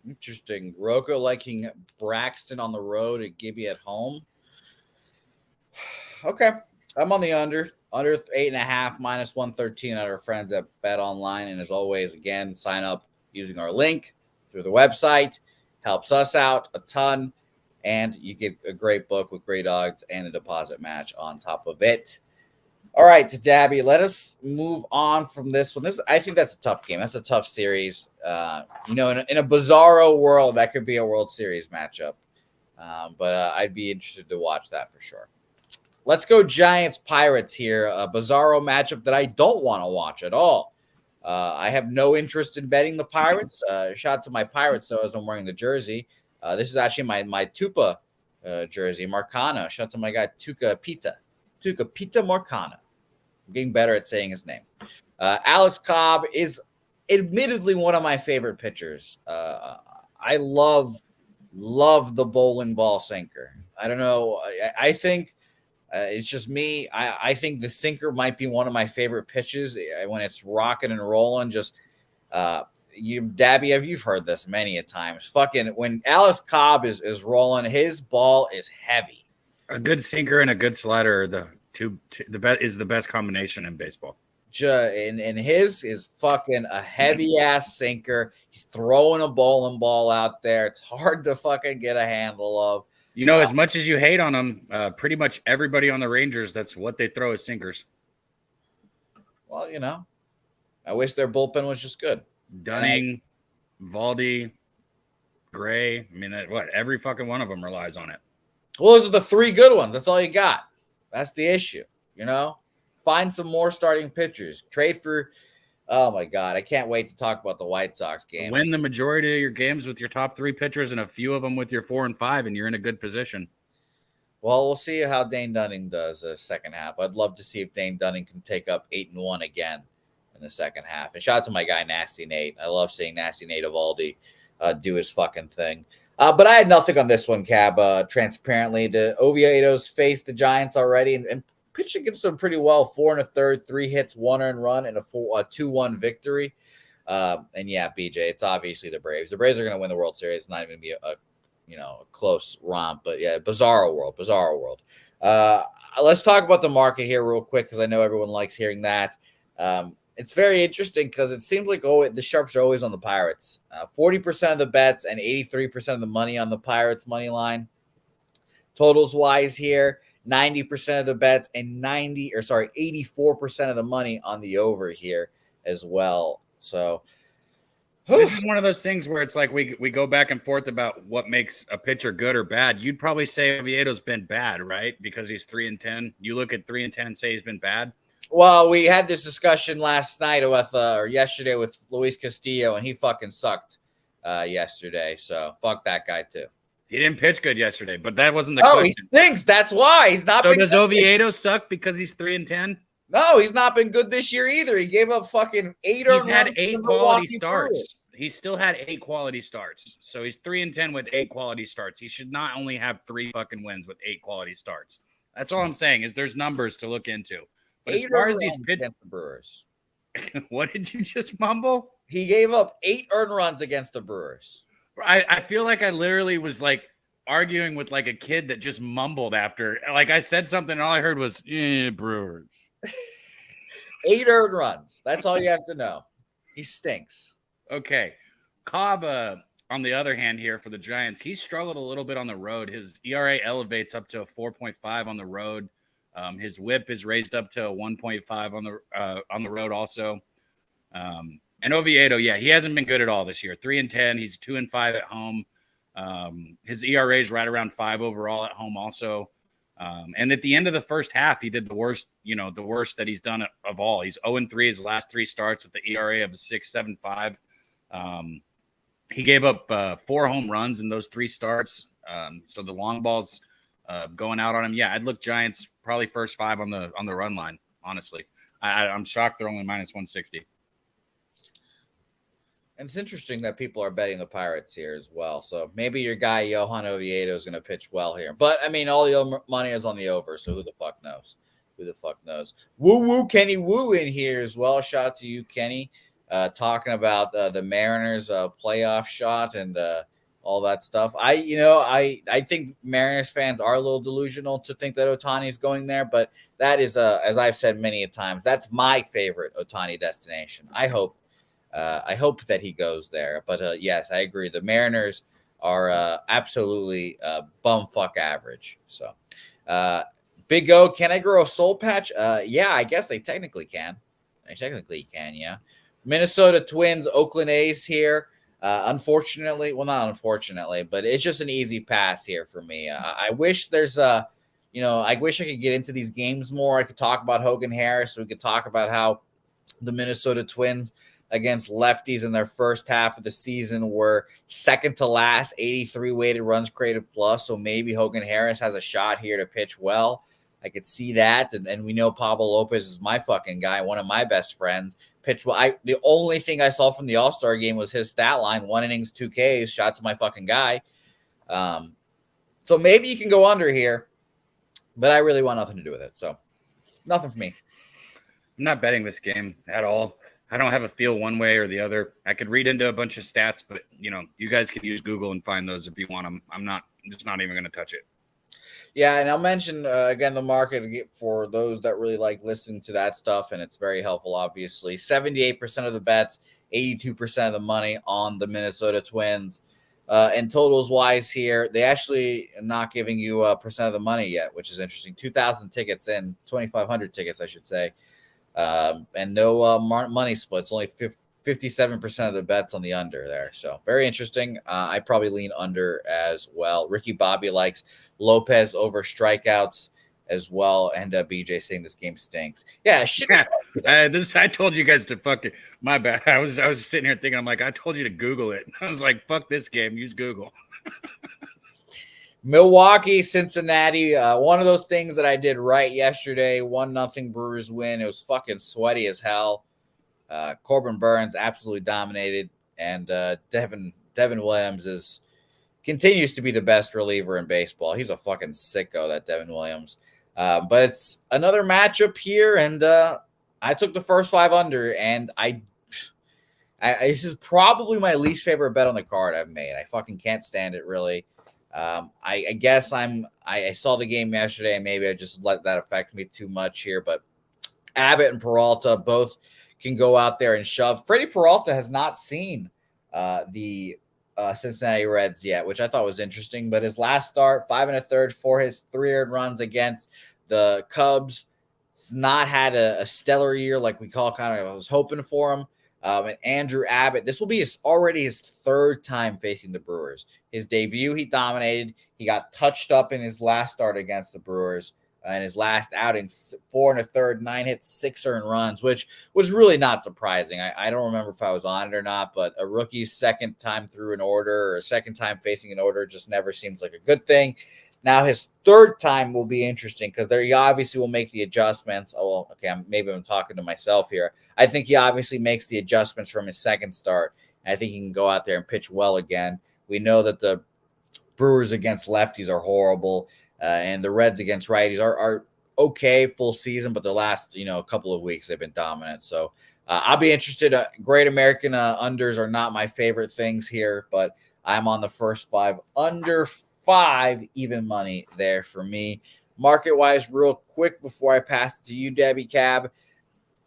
Speaker 1: Interesting. Rocco liking Braxton on the road and Gibby at home. Okay. I'm on the under 8.5 minus 113 at our friends at Bet Online. And as always, again, sign up using our link through the website. Helps us out a ton. And you get a great book with great odds and a deposit match on top of it. All right, to Dabby, let us move on from this one. I think that's a tough game. That's a tough series. In a bizarro world, that could be a World Series matchup. But I'd be interested to watch that for sure. Let's go Giants-Pirates here. A bizarro matchup that I don't want to watch at all. I have no interest in betting the Pirates. Shout out to my Pirates, though, as I'm wearing the jersey. This is actually my Tupa jersey, Marcano. Shout out to my guy, Tuca Pita Marcano. I'm getting better at saying his name. Alex Cobb is admittedly one of my favorite pitchers. I love the bowling ball sinker. I don't know. I think it's just me. I think the sinker might be one of my favorite pitches when it's rocking and rolling. Just Dabby, you've heard this many a times. Fucking when Alex Cobb is rolling, his ball is heavy.
Speaker 2: A good sinker and a good slider are the best combination in baseball.
Speaker 1: And his is fucking a heavy ass sinker. He's throwing a bowling ball out there. It's hard to fucking get a handle of.
Speaker 2: As much as you hate on him, pretty much everybody on the Rangers, that's what they throw as sinkers.
Speaker 1: Well, I wish their bullpen was just good.
Speaker 2: Dunning, Valdi, Gray. I mean, every fucking one of them relies on it.
Speaker 1: Well, those are the three good ones. That's all you got. That's the issue, Find some more starting pitchers. Trade for – oh, my God. I can't wait to talk about the White Sox game.
Speaker 2: Win the majority of your games with your top three pitchers and a few of them with your 4 and 5, and you're in a good position.
Speaker 1: Well, we'll see how Dane Dunning does the second half. I'd love to see if Dane Dunning can take up 8-1 again in the second half. And shout out to my guy, Nasty Nate. I love seeing Nasty Nate Eovaldi do his fucking thing. But I had nothing on this one, Cab. Transparently, the Oviedos faced the Giants already and pitched against them pretty well. 4 1/3, 3 hits, 1 earned run, and a 2-1 victory. And yeah, BJ, it's obviously the Braves. The Braves are going to win the World Series. It's not even going to be a close romp. But yeah, bizarro world. Let's talk about the market here real quick because I know everyone likes hearing that. It's very interesting because it seems like the sharps are always on the Pirates. 40% of the bets and 83% of the money on the Pirates money line. Totals wise here, 90% of the bets and 84% of the money on the over here as well. So
Speaker 2: this is one of those things where it's like we go back and forth about what makes a pitcher good or bad. You'd probably say Oviedo's been bad, right? Because he's 3-10. You look at 3-10 and say he's been bad.
Speaker 1: Well, we had this discussion last night or yesterday with Luis Castillo, and he fucking sucked yesterday. So fuck that guy too.
Speaker 2: He didn't pitch good yesterday, but that wasn't the question.
Speaker 1: He stinks. That's why he's not.
Speaker 2: So does Oviedo suck because he's 3-10?
Speaker 1: No, he's not been good this year either. He gave up fucking 8
Speaker 2: He's had 8 quality starts. He still had 8 quality starts. So he's 3-10 with 8 quality starts. He should not only have 3 fucking wins with 8 quality starts. That's all I'm saying is there's numbers to look into. But as far as these
Speaker 1: against the Brewers,
Speaker 2: what did you just mumble?
Speaker 1: He gave up 8 earned runs against the Brewers.
Speaker 2: I feel like I literally was like arguing with like a kid that just mumbled after. Like I said something and all I heard was, Brewers.
Speaker 1: 8 earned runs. That's all you have to know. He stinks.
Speaker 2: Okay. Cobb, on the other hand here for the Giants, he struggled a little bit on the road. His ERA elevates up to a 4.5 on the road. His whip is raised up to a 1.5 on the road also. And Oviedo, yeah, he hasn't been good at all this year. 3-10, he's 2-5 at home. His ERA is right around 5 overall at home also. And at the end of the first half, he did the worst that he's done of all. He's 0-3 his last 3 starts with the ERA of a 6.75. He gave up 4 home runs in those 3 starts. So the long balls going out on him. Yeah, I'd look Giants probably first 5 on the run line, honestly. I'm shocked they're only minus 160.
Speaker 1: And it's interesting that people are betting the Pirates here as well. So maybe your guy Johan Oviedo is going to pitch well here. But I mean, all the money is on the over, so who the fuck knows? Who the fuck knows? Woo woo, Kenny Woo in here as well. Shout out to you, Kenny, talking about the Mariners playoff shot and all that stuff. I think Mariners fans are a little delusional to think that Ohtani is going there, but that is as I've said many a times, that's my favorite Ohtani destination. I hope that he goes there. But yes, I agree. The Mariners are absolutely bumfuck average. So, Big O, can I grow a soul patch? Yeah, I guess they technically can. Yeah. Minnesota Twins, Oakland A's here. Unfortunately, well, not unfortunately, but it's just an easy pass here for me. I wish there's I wish I could get into these games more. I could talk about Hogan Harris. We could talk about how the Minnesota Twins against lefties in their first half of the season were second to last, 83 weighted runs created plus. So maybe Hogan Harris has a shot here to pitch well. I could see that. And we know Pablo Lopez is my fucking guy, one of my best friends. Pitch well. The only thing I saw from the All-Star game was his stat line, 1 innings, 2 Ks, shot to my fucking guy. So maybe you can go under here, but I really want nothing to do with it. So nothing for me.
Speaker 2: I'm not betting this game at all. I don't have a feel one way or the other. I could read into a bunch of stats, but you guys can use Google and find those if you want them. I'm just not even going to touch it.
Speaker 1: Yeah, and I'll mention again the market for those that really like listening to that stuff, and it's very helpful. Obviously, 78% of the bets, 82% of the money on the Minnesota Twins. And totals wise here, they actually are not giving you a percent of the money yet, which is interesting. 2,000 tickets in, 2,500 tickets, I should say. And no money splits, only 57% of the bets on the under there. So very interesting. I probably lean under as well. Ricky Bobby likes Lopez over strikeouts as well. And BJ saying this game stinks. Yeah, shit.
Speaker 2: I told you guys to fuck it. My bad. I was sitting here thinking, I'm like, I told you to Google it. I was like, fuck this game. Use Google.
Speaker 1: Milwaukee, Cincinnati. One of those things that I did right yesterday. 1-0 Brewers win. It was fucking sweaty as hell. Corbin Burns absolutely dominated, and Devin Williams continues to be the best reliever in baseball. He's a fucking sicko, that Devin Williams. But it's another matchup here, and I took the first 5 under, and I this is probably my least favorite bet on the card I've made. I fucking can't stand it, really. I guess I saw the game yesterday, and maybe I just let that affect me too much here. But Abbott and Peralta both can go out there and shove. Freddie Peralta has not seen the Cincinnati Reds yet, which I thought was interesting. But his last start, 5 1/3 for his 3 earned runs against the Cubs. He's not had a stellar year like I was hoping for him. And Andrew Abbott, this will be already his 3rd time facing the Brewers. His debut, he dominated. He got touched up in his last start against the Brewers. In his last outing, 4 1/3, 9 hits, 6 earned runs, which was really not surprising. I don't remember if I was on it or not, but a rookie's second time through an order or a second time facing an order just never seems like a good thing. Now his 3rd time will be interesting because he obviously will make the adjustments. Oh, okay, maybe I'm talking to myself here. I think he obviously makes the adjustments from his 2nd start, and I think he can go out there and pitch well again. We know that the Brewers against lefties are horrible. And the Reds against righties are okay full season, but the last couple of weeks they've been dominant. So I'll be interested. Great American unders are not my favorite things here, but I'm on the first 5 under 5 even money there for me. Market wise, real quick before I pass it to you, Debbie Cab.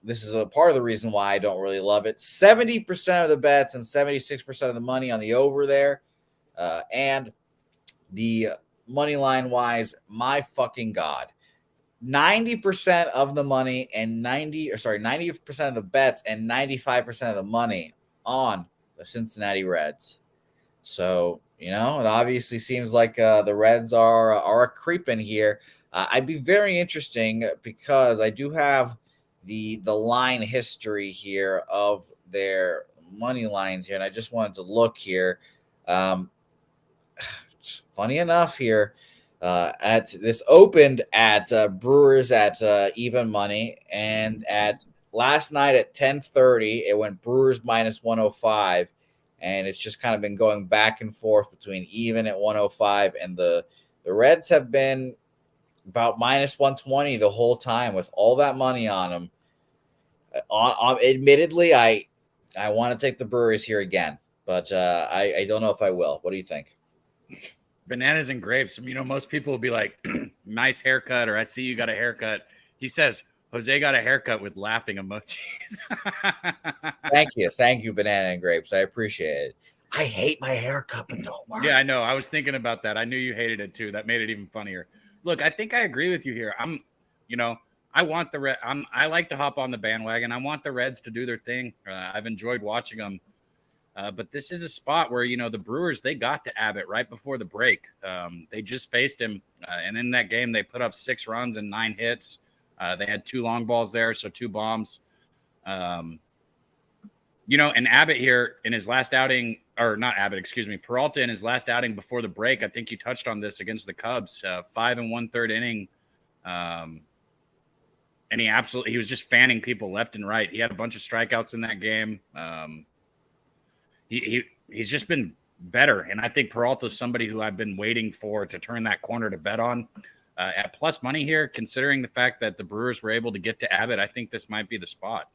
Speaker 1: This is a part of the reason why I don't really love it. 70% of the bets and 76% of the money on the over there, and the money line wise, my fucking God, 90% of the money and 90% of the bets and 95% of the money on the Cincinnati Reds. So, it obviously seems like the Reds are a creeping here. I'd be very interesting because I do have the line history here of their money lines here, and I just wanted to look here. Funny enough here, At this opened at Brewers at even money, and at last night at 10:30 it went Brewers minus 105, and it's just kind of been going back and forth between even at 105, and the Reds have been about minus 120 the whole time with all that money on them. Admittedly, I want to take the Brewers here again, but I don't know if I will. What do you think?
Speaker 2: Bananas and grapes. Most people will be like, nice haircut, or I see you got a haircut. He says, Jose got a haircut with laughing emojis.
Speaker 1: Thank you, banana and grapes. I appreciate it. I hate my haircut, but don't worry.
Speaker 2: Yeah, I know. I was thinking about that. I knew you hated it too. That made it even funnier. Look, I think I agree with you here. I want the Red. I like to hop on the bandwagon. I want the Reds to do their thing. I've enjoyed watching them. But this is a spot where, the Brewers, they got to Abbott right before the break. They just faced him. And in that game, they put up 6 runs and 9 hits. They had 2 long balls there, so 2 bombs. And Abbott here in his last outing, or not Abbott, excuse me, Peralta in his last outing before the break, I think you touched on this against the Cubs, 5 1/3 inning. And he was just fanning people left and right. He had a bunch of strikeouts in that game. He's just been better, and I think Peralta's somebody who I've been waiting for to turn that corner to bet on. At plus money here, considering the fact that the Brewers were able to get to Abbott, I think this might be the spot.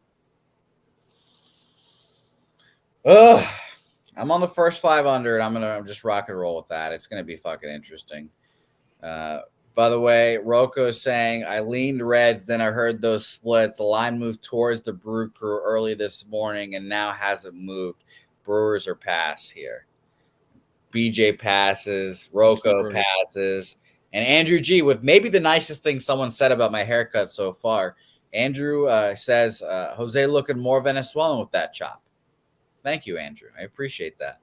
Speaker 1: I'm on the first 500. I'm just rock and roll with that. It's gonna be fucking interesting. By the way, Rocco's saying I leaned Reds, then I heard those splits. The line moved towards the Brew Crew early this morning and now hasn't moved. Brewers are pass here. BJ passes, Rocco passes, and Andrew G with maybe the nicest thing someone said about my haircut so far. Andrew says, Jose looking more Venezuelan with that chop. Thank you, Andrew. I appreciate that.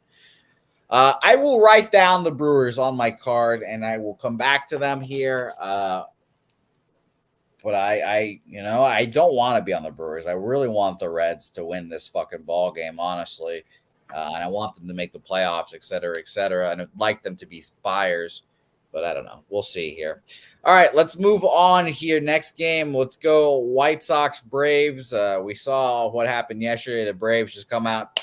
Speaker 1: I will write down the Brewers on my card, and I will come back to them here. But I don't want to be on the Brewers. I really want the Reds to win this fucking ball game, honestly. And I want them to make the playoffs, et cetera, et cetera. And I'd like them to be buyers, but I don't know. We'll see here. All right, let's move on here. Next game, let's go White Sox Braves. We saw what happened yesterday. The Braves just come out,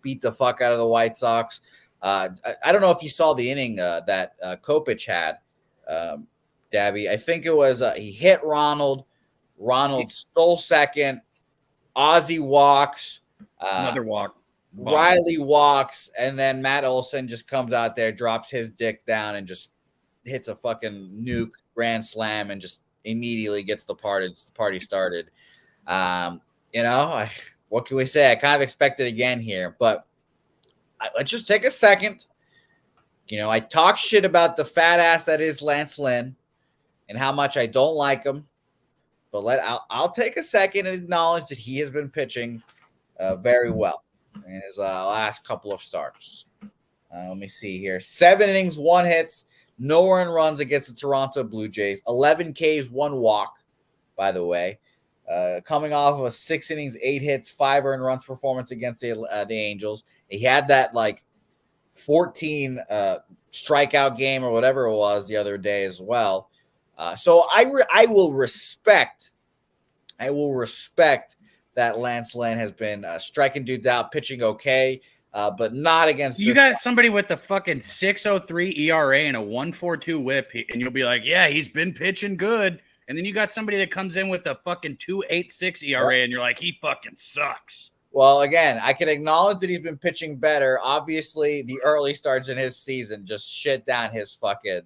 Speaker 1: beat the fuck out of the White Sox. I don't know if you saw the inning that Kopech had, Dabby. I think it was he hit Ronald. Ronald stole second. Ozzie walks.
Speaker 2: Another walk.
Speaker 1: Riley walks, and then Matt Olson just comes out there, drops his dick down, and just hits a fucking nuke grand slam, and just immediately gets the party started. What can we say? I kind of expect it again here, but let's just take a second. I talk shit about the fat ass that is Lance Lynn and how much I don't like him, but I'll take a second and acknowledge that he has been pitching very well in his last couple of starts. Let me see here. 7 innings, 1 hits, no earned runs against the Toronto Blue Jays. 11 Ks, 1 walk, by the way. Coming off of a 6 innings, 8 hits, 5 earned runs performance against the Angels. He had that 14 strikeout game or whatever it was the other day as well. So I will respect that Lance Lynn has been striking dudes out, pitching okay, but not against.
Speaker 2: You got somebody with a fucking 6.03 ERA and a 1.42 WHIP, and you'll be like, yeah, he's been pitching good. And then you got somebody that comes in with a fucking 2.86 ERA, and you're like, he fucking sucks.
Speaker 1: Well, again, I can acknowledge that he's been pitching better. Obviously, the early starts in his season just shit down his fucking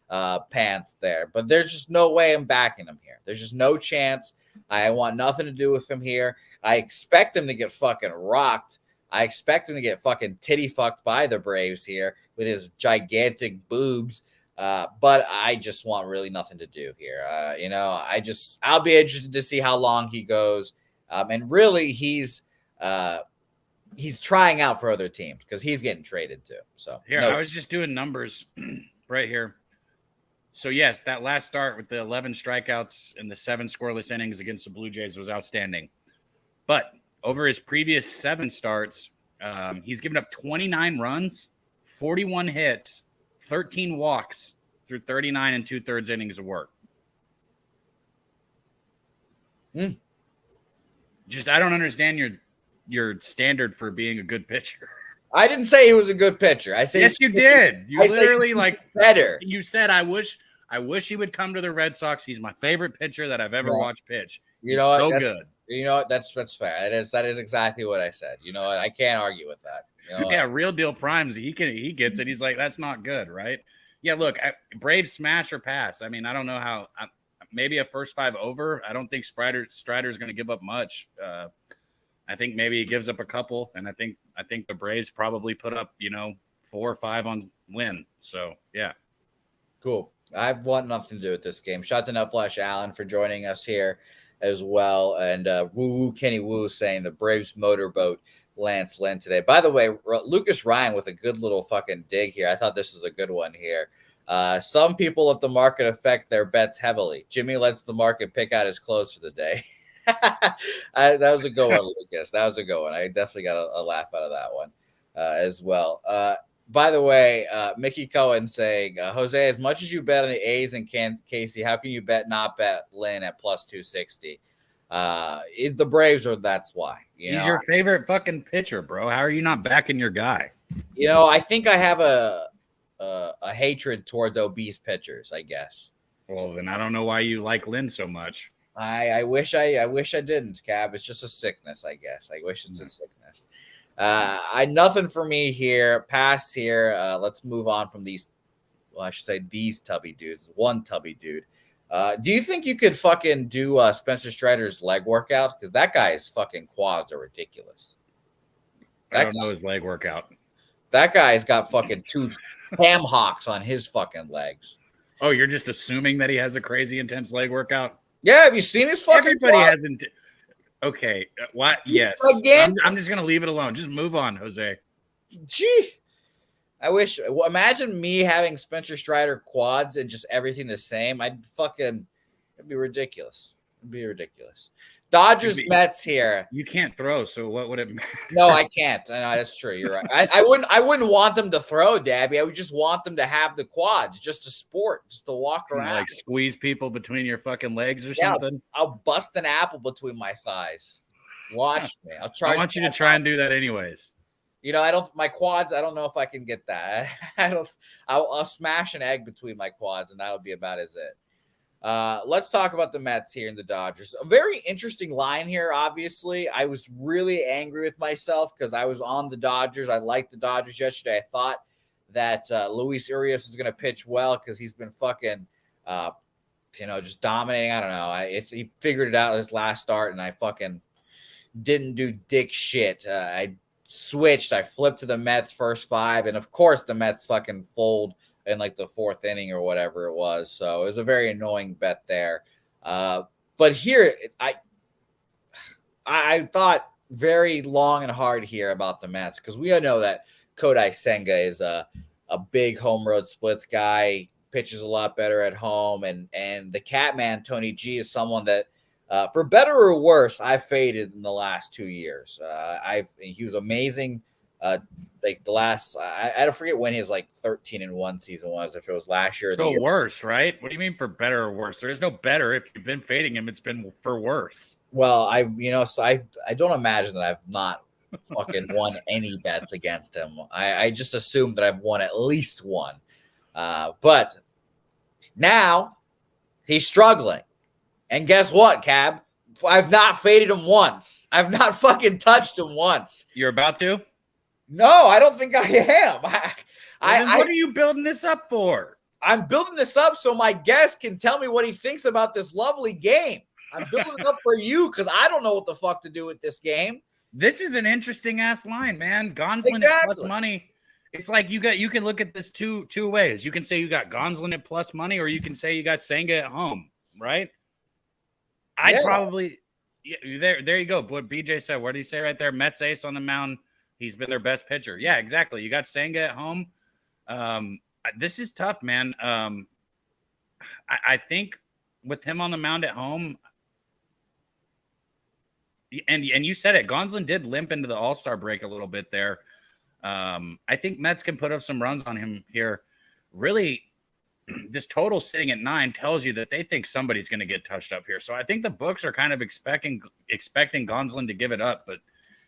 Speaker 1: pants there. But there's just no way I'm backing him here. There's just no chance. I want nothing to do with him here. I expect him to get fucking rocked. I expect him to get fucking titty fucked by the Braves here with his gigantic boobs. But I just want really nothing to do here. I'll be interested to see how long he goes. And really, he's trying out for other teams because he's getting traded too. So
Speaker 2: here, I was just doing numbers right here. So yes, that last start with the 11 strikeouts and the 7 scoreless innings against the Blue Jays was outstanding. But over his previous 7 starts, he's given up 29 runs, 41 hits, 13 walks, through 39 and 2/3 innings of work. Just I don't understand your standard for being a good pitcher.
Speaker 1: I didn't say he was a good pitcher. I said
Speaker 2: yes, you did. You literally like
Speaker 1: better.
Speaker 2: You said I wish he would come to the Red Sox. He's my favorite pitcher that I've ever watched pitch. He's so good.
Speaker 1: You know what? That's fair. That is exactly what I said. You know what? I can't argue with that. You know
Speaker 2: yeah, Real Deal Primes. He gets it. He's like, that's not good, right? Yeah, look, Braves smash or pass. I mean, I don't know how. Maybe a first 5 over. I don't think Strider's going to give up much. I think maybe he gives up a couple, and I think the Braves probably put up 4 or 5 on Lynn. So yeah,
Speaker 1: cool. I've want nothing to do with this game. Shout out to Nutflash Allen for joining us here as well, and Woo Kenny Woo saying the Braves motorboat Lance Lynn today. By the way, Lucas Ryan with a good little fucking dig here. I thought this was a good one here. Some people let the market affect their bets heavily. Jimmy lets the market pick out his clothes for the day. That was a good one, Lucas. That was a good one. I definitely got a laugh out of that one as well. By the way, Mickey Cohen saying, Jose, as much as you bet on the A's and Casey, how can you not bet Lynn at plus 260? The Braves, or that's why.
Speaker 2: He's your favorite fucking pitcher, bro. How are you not backing your guy?
Speaker 1: I think I have a hatred towards obese pitchers, I guess.
Speaker 2: Well, then I don't know why you like Lynn so much.
Speaker 1: I wish I didn't, Cab. It's just a sickness, I guess. I wish it's a sickness. Nothing for me here. Pass here. Let's move on from these. Well, I should say these tubby dudes. One tubby dude. Do you think you could fucking do Spencer Strider's leg workout? Because that guy's fucking quads are ridiculous.
Speaker 2: I don't know his leg workout.
Speaker 1: That guy's got fucking 2 ham hocks on his fucking legs.
Speaker 2: Oh, you're just assuming that he has a crazy intense leg workout?
Speaker 1: Yeah, have you seen his fucking
Speaker 2: Everybody hasn't. Okay, what? Yes.
Speaker 1: Again?
Speaker 2: I'm just going to leave it alone. Just move on, Jose.
Speaker 1: Gee. I wish. Well, imagine me having Spencer Strider quads and just everything the same. It'd be ridiculous. It'd be ridiculous. Dodgers Mets here.
Speaker 2: You can't throw, so what would it matter?
Speaker 1: No, I can't. I know that's true. You're right. I wouldn't want them to throw, Dabby. I would just want them to have the quads, just to sport, just to walk around.
Speaker 2: Like squeeze people between your fucking legs or something.
Speaker 1: I'll bust an apple between my thighs. Watch me. I'll try.
Speaker 2: I want you to try and do that anyways.
Speaker 1: My quads. I don't know if I can get that. I'll smash an egg between my quads, and that'll be about as it. Let's talk about the Mets here and the Dodgers. A very interesting line here, obviously. I was really angry with myself because I was on the Dodgers. I liked the Dodgers yesterday. I thought that Luis Urias was going to pitch well because he's been fucking, just dominating. I don't know. He figured it out his last start, and I fucking didn't do dick shit. I switched. I flipped to the Mets first 5, and of course the Mets fucking fold in like the 4th inning or whatever it was. So it was a very annoying bet there. But here, I thought very long and hard here about the Mets because we all know that Kodai Senga is a big home road splits guy, pitches a lot better at home. And the Catman, Tony G, is someone that, for better or worse, I've faded in the last 2 years. He was amazing. Like the last, I forget when his 13-1 season was. If it was last year,
Speaker 2: so worse, right? What do you mean for better or worse? There is no better. If you've been fading him, it's been for worse.
Speaker 1: Well, I don't imagine that I've not fucking won any bets against him. I just assume that I've won at least one. But now he's struggling, and guess what, Cab? I've not faded him once. I've not fucking touched him once.
Speaker 2: You're about to?
Speaker 1: No, I don't think I am.
Speaker 2: What are you building this up for?
Speaker 1: I'm building this up so my guest can tell me what he thinks about this lovely game. I'm building it up for you because I don't know what the fuck to do with this game.
Speaker 2: This is an interesting ass line, man. Gonsolin at plus money. It's like you can look at this two ways. You can say you got Gonsolin at plus money, or you can say you got Senga at home, right? I'd probably there you go. What BJ said. What did he say right there? Mets ace on the mound. He's been their best pitcher. Yeah, exactly. You got Senga at home. This is tough, man. I think with him on the mound at home, and you said it, Gonsolin did limp into the All-Star break a little bit there. I think Mets can put up some runs on him here. Really, this total sitting at 9 tells you that they think somebody's going to get touched up here. So I think the books are kind of expecting Gonsolin to give it up, but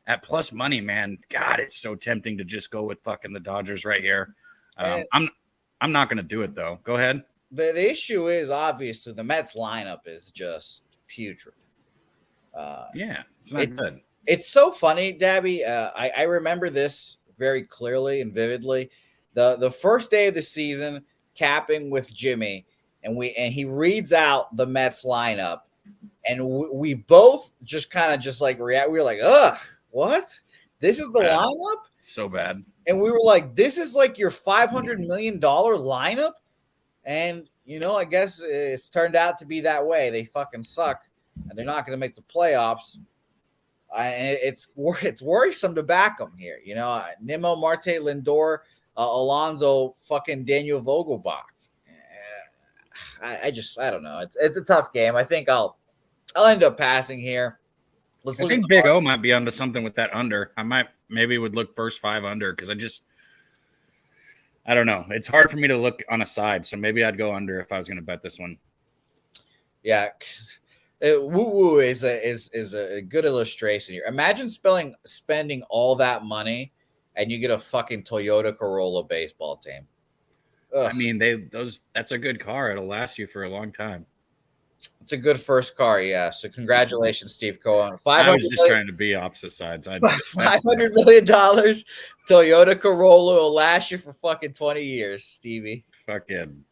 Speaker 2: at plus money, man, God, it's so tempting to just go with fucking the Dodgers right here. I'm not going to do it though. Go ahead.
Speaker 1: The issue is obviously the Mets lineup is just putrid.
Speaker 2: Yeah, it's not good.
Speaker 1: It's so funny, Dabby. I remember this very clearly and vividly. The first day of the season, capping with Jimmy, and he reads out the Mets lineup, and we both just kind of just like react. We were like, ugh, what? This is the lineup?
Speaker 2: So bad.
Speaker 1: And we were like, this is like your $500 million lineup? And, I guess it's turned out to be that way. They fucking suck, and they're not going to make the playoffs. It's worrisome to back them here. Nimmo, Marte, Lindor, Alonso, fucking Daniel Vogelbach. I don't know. It's a tough game. I think I'll end up passing here.
Speaker 2: I think Big O might be onto something with that under. I would look first 5 under because I don't know. It's hard for me to look on a side, so maybe I'd go under if I was going to bet this one.
Speaker 1: Yeah, woo-woo is a good illustration here. Imagine spending all that money and you get a fucking Toyota Corolla baseball team. Ugh.
Speaker 2: I mean, that's a good car. It'll last you for a long time.
Speaker 1: It's a good first car, yeah. So congratulations, Steve Cohen.
Speaker 2: I was just trying to be opposite sides.
Speaker 1: $500 million Toyota Corolla will last you for fucking 20 years, Stevie.
Speaker 2: Fucking.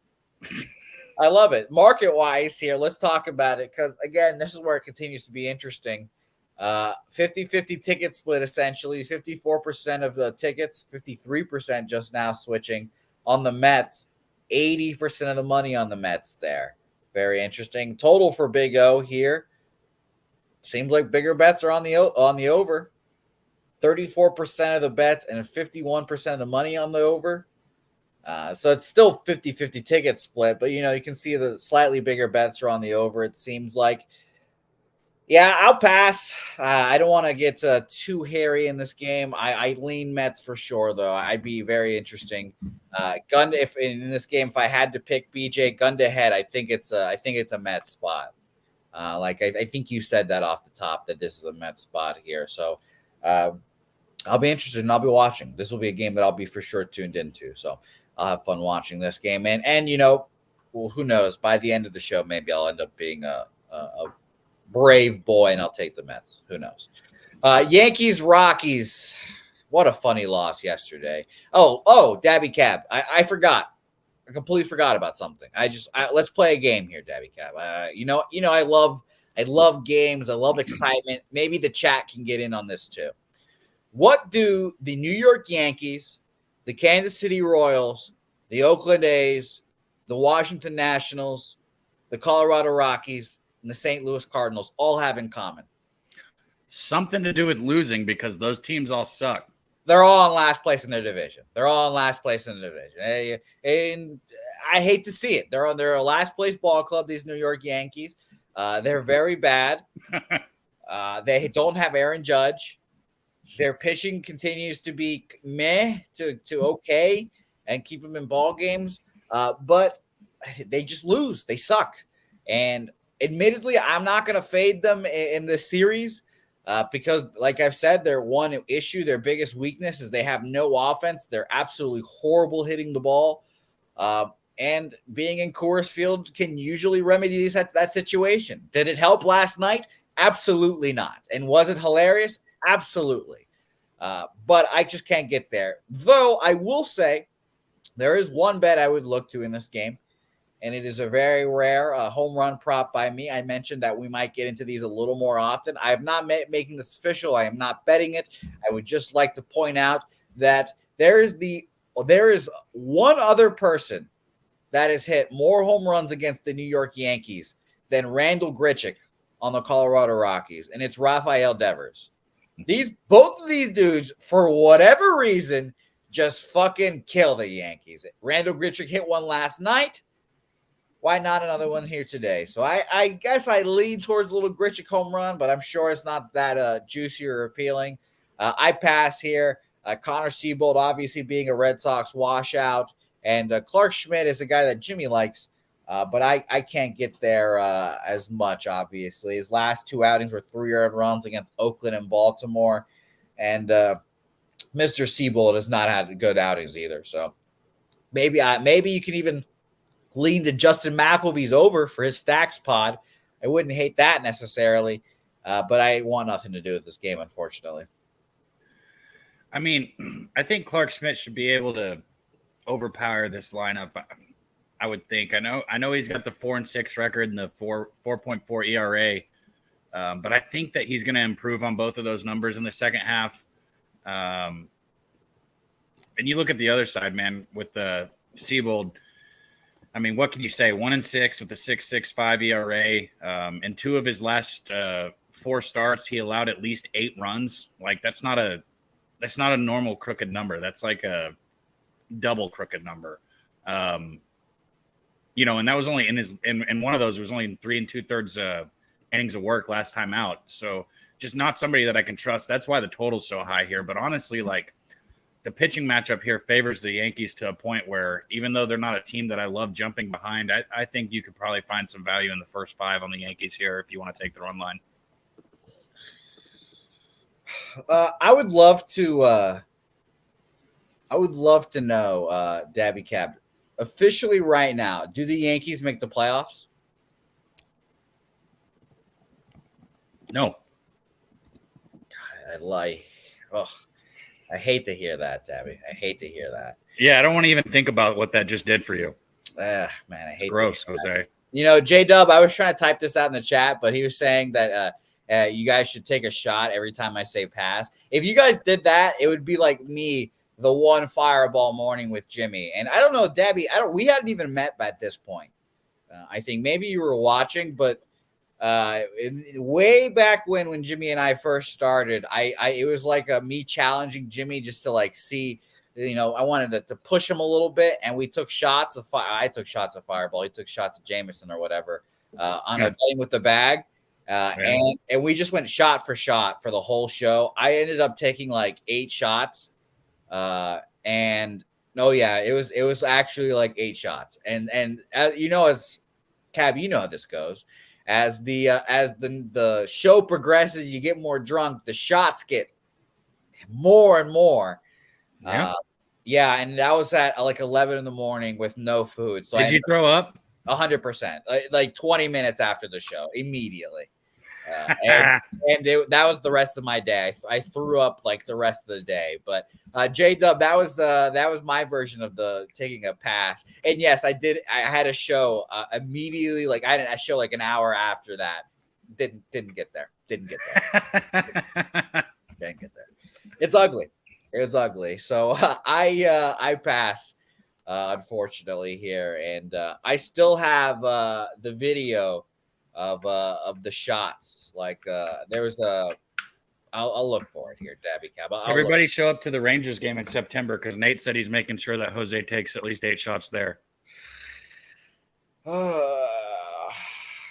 Speaker 1: I love it. Market-wise here, let's talk about it because, again, this is where it continues to be interesting. 50-50 ticket split, essentially. 54% of the tickets, 53% just now switching on the Mets. 80% of the money on the Mets there. Very interesting. Total for Big O here. Seems like bigger bets are on the over. 34% of the bets and 51% of the money on the over. So it's still 50-50 ticket split, but, you can see the slightly bigger bets are on the over, it seems like. Yeah, I'll pass. I don't want to get too hairy in this game. I lean Mets for sure, though. I'd be very interesting. If in this game, if I had to pick BJ gun to head, I think it's a Mets spot. I think you said that off the top that this is a Mets spot here. So I'll be interested and I'll be watching. This will be a game that I'll be for sure tuned into. So I'll have fun watching this game. And who knows? By the end of the show, maybe I'll end up being a brave boy and I'll take the Mets. Who knows? Yankees, Rockies. What a funny loss yesterday. Oh, Dabby Cab. I forgot. I completely forgot about something. Let's play a game here, Dabby Cab. I love games. I love excitement. Maybe the chat can get in on this too. What do the New York Yankees, the Kansas City Royals, the Oakland A's, the Washington Nationals, the Colorado Rockies, and the St. Louis Cardinals all have in common?
Speaker 2: Something to do with losing because those teams all suck.
Speaker 1: They're all in last place in their division. And I hate to see it. They're a last place ball club, these New York Yankees. They're very bad. They don't have Aaron Judge. Their pitching continues to be meh to okay and keep them in ball games. But they just lose. They suck. And admittedly, I'm not going to fade them in this series because, like I've said, their one issue, their biggest weakness is they have no offense. They're absolutely horrible hitting the ball. And being in Coors Field can usually remedy that situation. Did it help last night? Absolutely not. And was it hilarious? Absolutely. But I just can't get there. Though I will say there is one bet I would look to in this game, and it is a very rare home run prop by me. I mentioned that we might get into these a little more often. I am not making this official. I am not betting it. I would just like to point out that there is one other person that has hit more home runs against the New York Yankees than Randall Grichuk on the Colorado Rockies, and it's Rafael Devers. Both of these dudes, for whatever reason, just fucking kill the Yankees. Randall Grichuk hit one last night. Why not another one here today? So I guess I lean towards a little Grichuk home run, but I'm sure it's not that juicy or appealing. I pass here. Connor Seabold obviously being a Red Sox washout, And Clark Schmidt is a guy that Jimmy likes, but I can't get there as much, obviously. His last 2 outings were 3-yard runs against Oakland and Baltimore. And Mr. Seabold has not had good outings either. So maybe you can even lean to Justin McElvey's over for his stacks pod. I wouldn't hate that necessarily, but I want nothing to do with this game, unfortunately.
Speaker 2: I mean, I think Clark Schmidt should be able to overpower this lineup. I would think. I know he's got the 4-6 record and the 4.4 ERA, but I think that he's going to improve on both of those numbers in the second half. And you look at the other side, man, with the Seabold. I mean, what can you say? 1-6 with a 6.65 ERA. In 2 of his last 4 starts, he allowed at least 8 runs. Like that's not a normal crooked number. That's like a double crooked number. And that was only in one of those. It was only in 3 2/3 innings of work last time out. So just not somebody that I can trust. That's why the total's so high here. But honestly, like the pitching matchup here favors the Yankees to a point where even though they're not a team that I love jumping behind, I think you could probably find some value in the first 5 on the Yankees here if you want to take the run line.
Speaker 1: I would love to know, Dabby Cab, officially right now, do the Yankees make the playoffs?
Speaker 2: No.
Speaker 1: God, I hate to hear that, Dabby. I hate to hear that.
Speaker 2: Yeah, I don't want to even think about what that just did for you.
Speaker 1: Man, I hate.
Speaker 2: It's gross, Jose.
Speaker 1: J-Dub, I was trying to type this out in the chat, but he was saying that you guys should take a shot every time I say pass. If you guys did that, it would be like me, the one fireball morning with Jimmy. And I don't know, Dabby, we hadn't even met at this point. I think maybe you were watching, but way back when Jimmy and I first started, it was like me challenging Jimmy just to like see, I wanted to push him a little bit, and we took shots of I took shots of fireball. He took shots of Jameson or whatever on a betting with the bag. And we just went shot for shot for the whole show. I ended up taking like 8 shots. It was actually like 8 shots. And as Cab, how this goes. As the show progresses, you get more drunk, the shots get more and more.
Speaker 2: Yeah.
Speaker 1: And that was at like 11 in the morning with no food. So
Speaker 2: did you throw up?
Speaker 1: 100%, like 20 minutes after the show, immediately. That was the rest of my day. I threw up like the rest of the day. But J-Dub, that was my version of the taking a pass. And yes, I did. I had a show immediately. Like I had a show like an hour after that. Didn't get there. Didn't get there. It's ugly. So I pass. Unfortunately here, and I still have the video of the shots. Like there was I'll look for it here, Dabby Cab.
Speaker 2: Everybody show up to the Rangers game in September because Nate said he's making sure that Jose takes at least 8 shots there.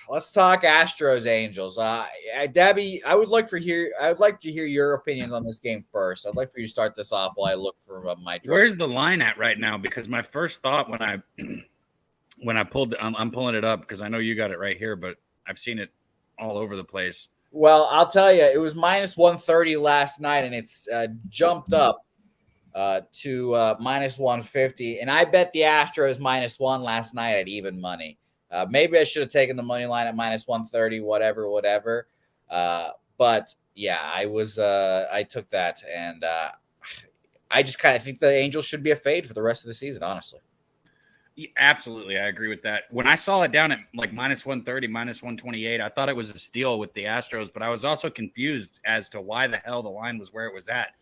Speaker 1: Let's talk Astros Angels. Dabby, I would like to hear your opinions on this game first. I'd like for you to start this off while I look for my.
Speaker 2: Where's the line at right now? Because my first thought when I pulled, I'm pulling it up because I know you got it right here, but I've seen it all over the place.
Speaker 1: Well, I'll tell you, it was minus 130 last night, and it's jumped up to minus 150. And I bet the Astros -1 last night at even money. Maybe I should have taken the money line at minus 130, whatever. But yeah, I took that, and I just kind of think the Angels should be a fade for the rest of the season, honestly.
Speaker 2: Yeah, absolutely. I agree with that. When I saw it down at like minus 130, minus 128, I thought it was a steal with the Astros, but I was also confused as to why the hell the line was where it was at.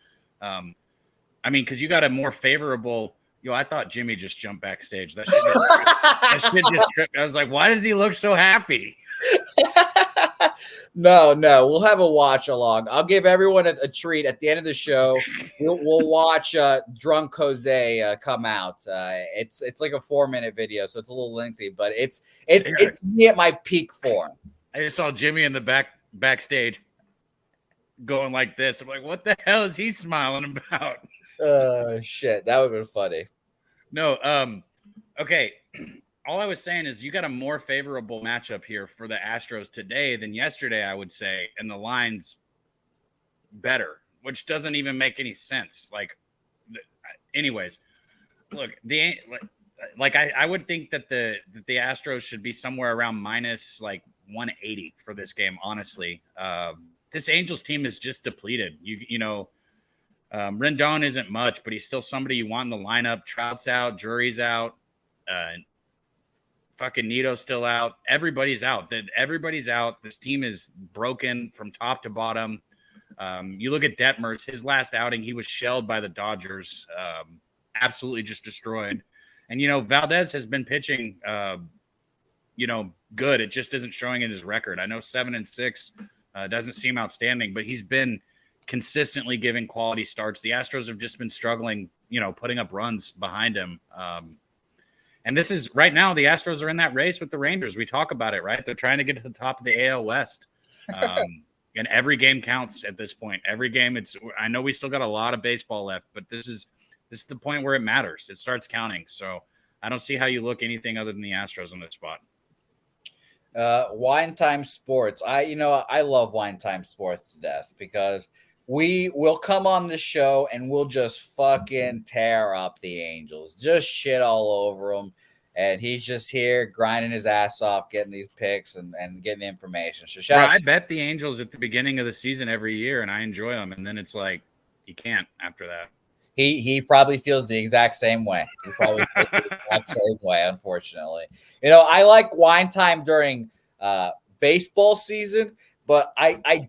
Speaker 2: Because you got a more favorable. I thought Jimmy just jumped backstage. That shit just tripped. I was like, why does he look so happy?
Speaker 1: No, we'll have a watch along. I'll give everyone a treat at the end of the show. We'll watch Drunk Jose come out. It's like a 4-minute video, so it's a little lengthy, but it's me at my peak form.
Speaker 2: I just saw Jimmy in the backstage going like this. I'm like, what the hell is he smiling about?
Speaker 1: Shit, that would have been funny.
Speaker 2: No, okay. All I was saying is you got a more favorable matchup here for the Astros today than yesterday, I would say, and the line's better, which doesn't even make any sense. Like, anyways, look, I would think that the Astros should be somewhere around minus like 180 for this game. Honestly, this Angels team is just depleted. Rendon isn't much, but he's still somebody you want in the lineup. Trout's out, Drury's out, fucking Nito's still out. Everybody's out. Everybody's out. This team is broken from top to bottom. You look at Detmers, his last outing, he was shelled by the Dodgers, absolutely just destroyed. And, Valdez has been pitching, good. It just isn't showing in his record. I know 7-6 doesn't seem outstanding, but he's been consistently giving quality starts. The Astros have just been struggling, putting up runs behind him. And this is right now, the Astros are in that race with the Rangers. We talk about it, right? They're trying to get to the top of the AL West. And every game counts at this point. Every game, I know we still got a lot of baseball left, but this is the point where it matters. It starts counting. So I don't see how you look anything other than the Astros on this spot.
Speaker 1: Wine Time Sports. I love Wine Time Sports to death because we will come on the show and we'll just fucking tear up the Angels, just shit all over them. And he's just here grinding his ass off, getting these picks and getting the information. So
Speaker 2: I bet the Angels at the beginning of the season every year, and I enjoy them. And then it's like you can't after that.
Speaker 1: He probably feels the exact same way. He probably feels the exact same way, unfortunately. I like Wine Time during baseball season, but I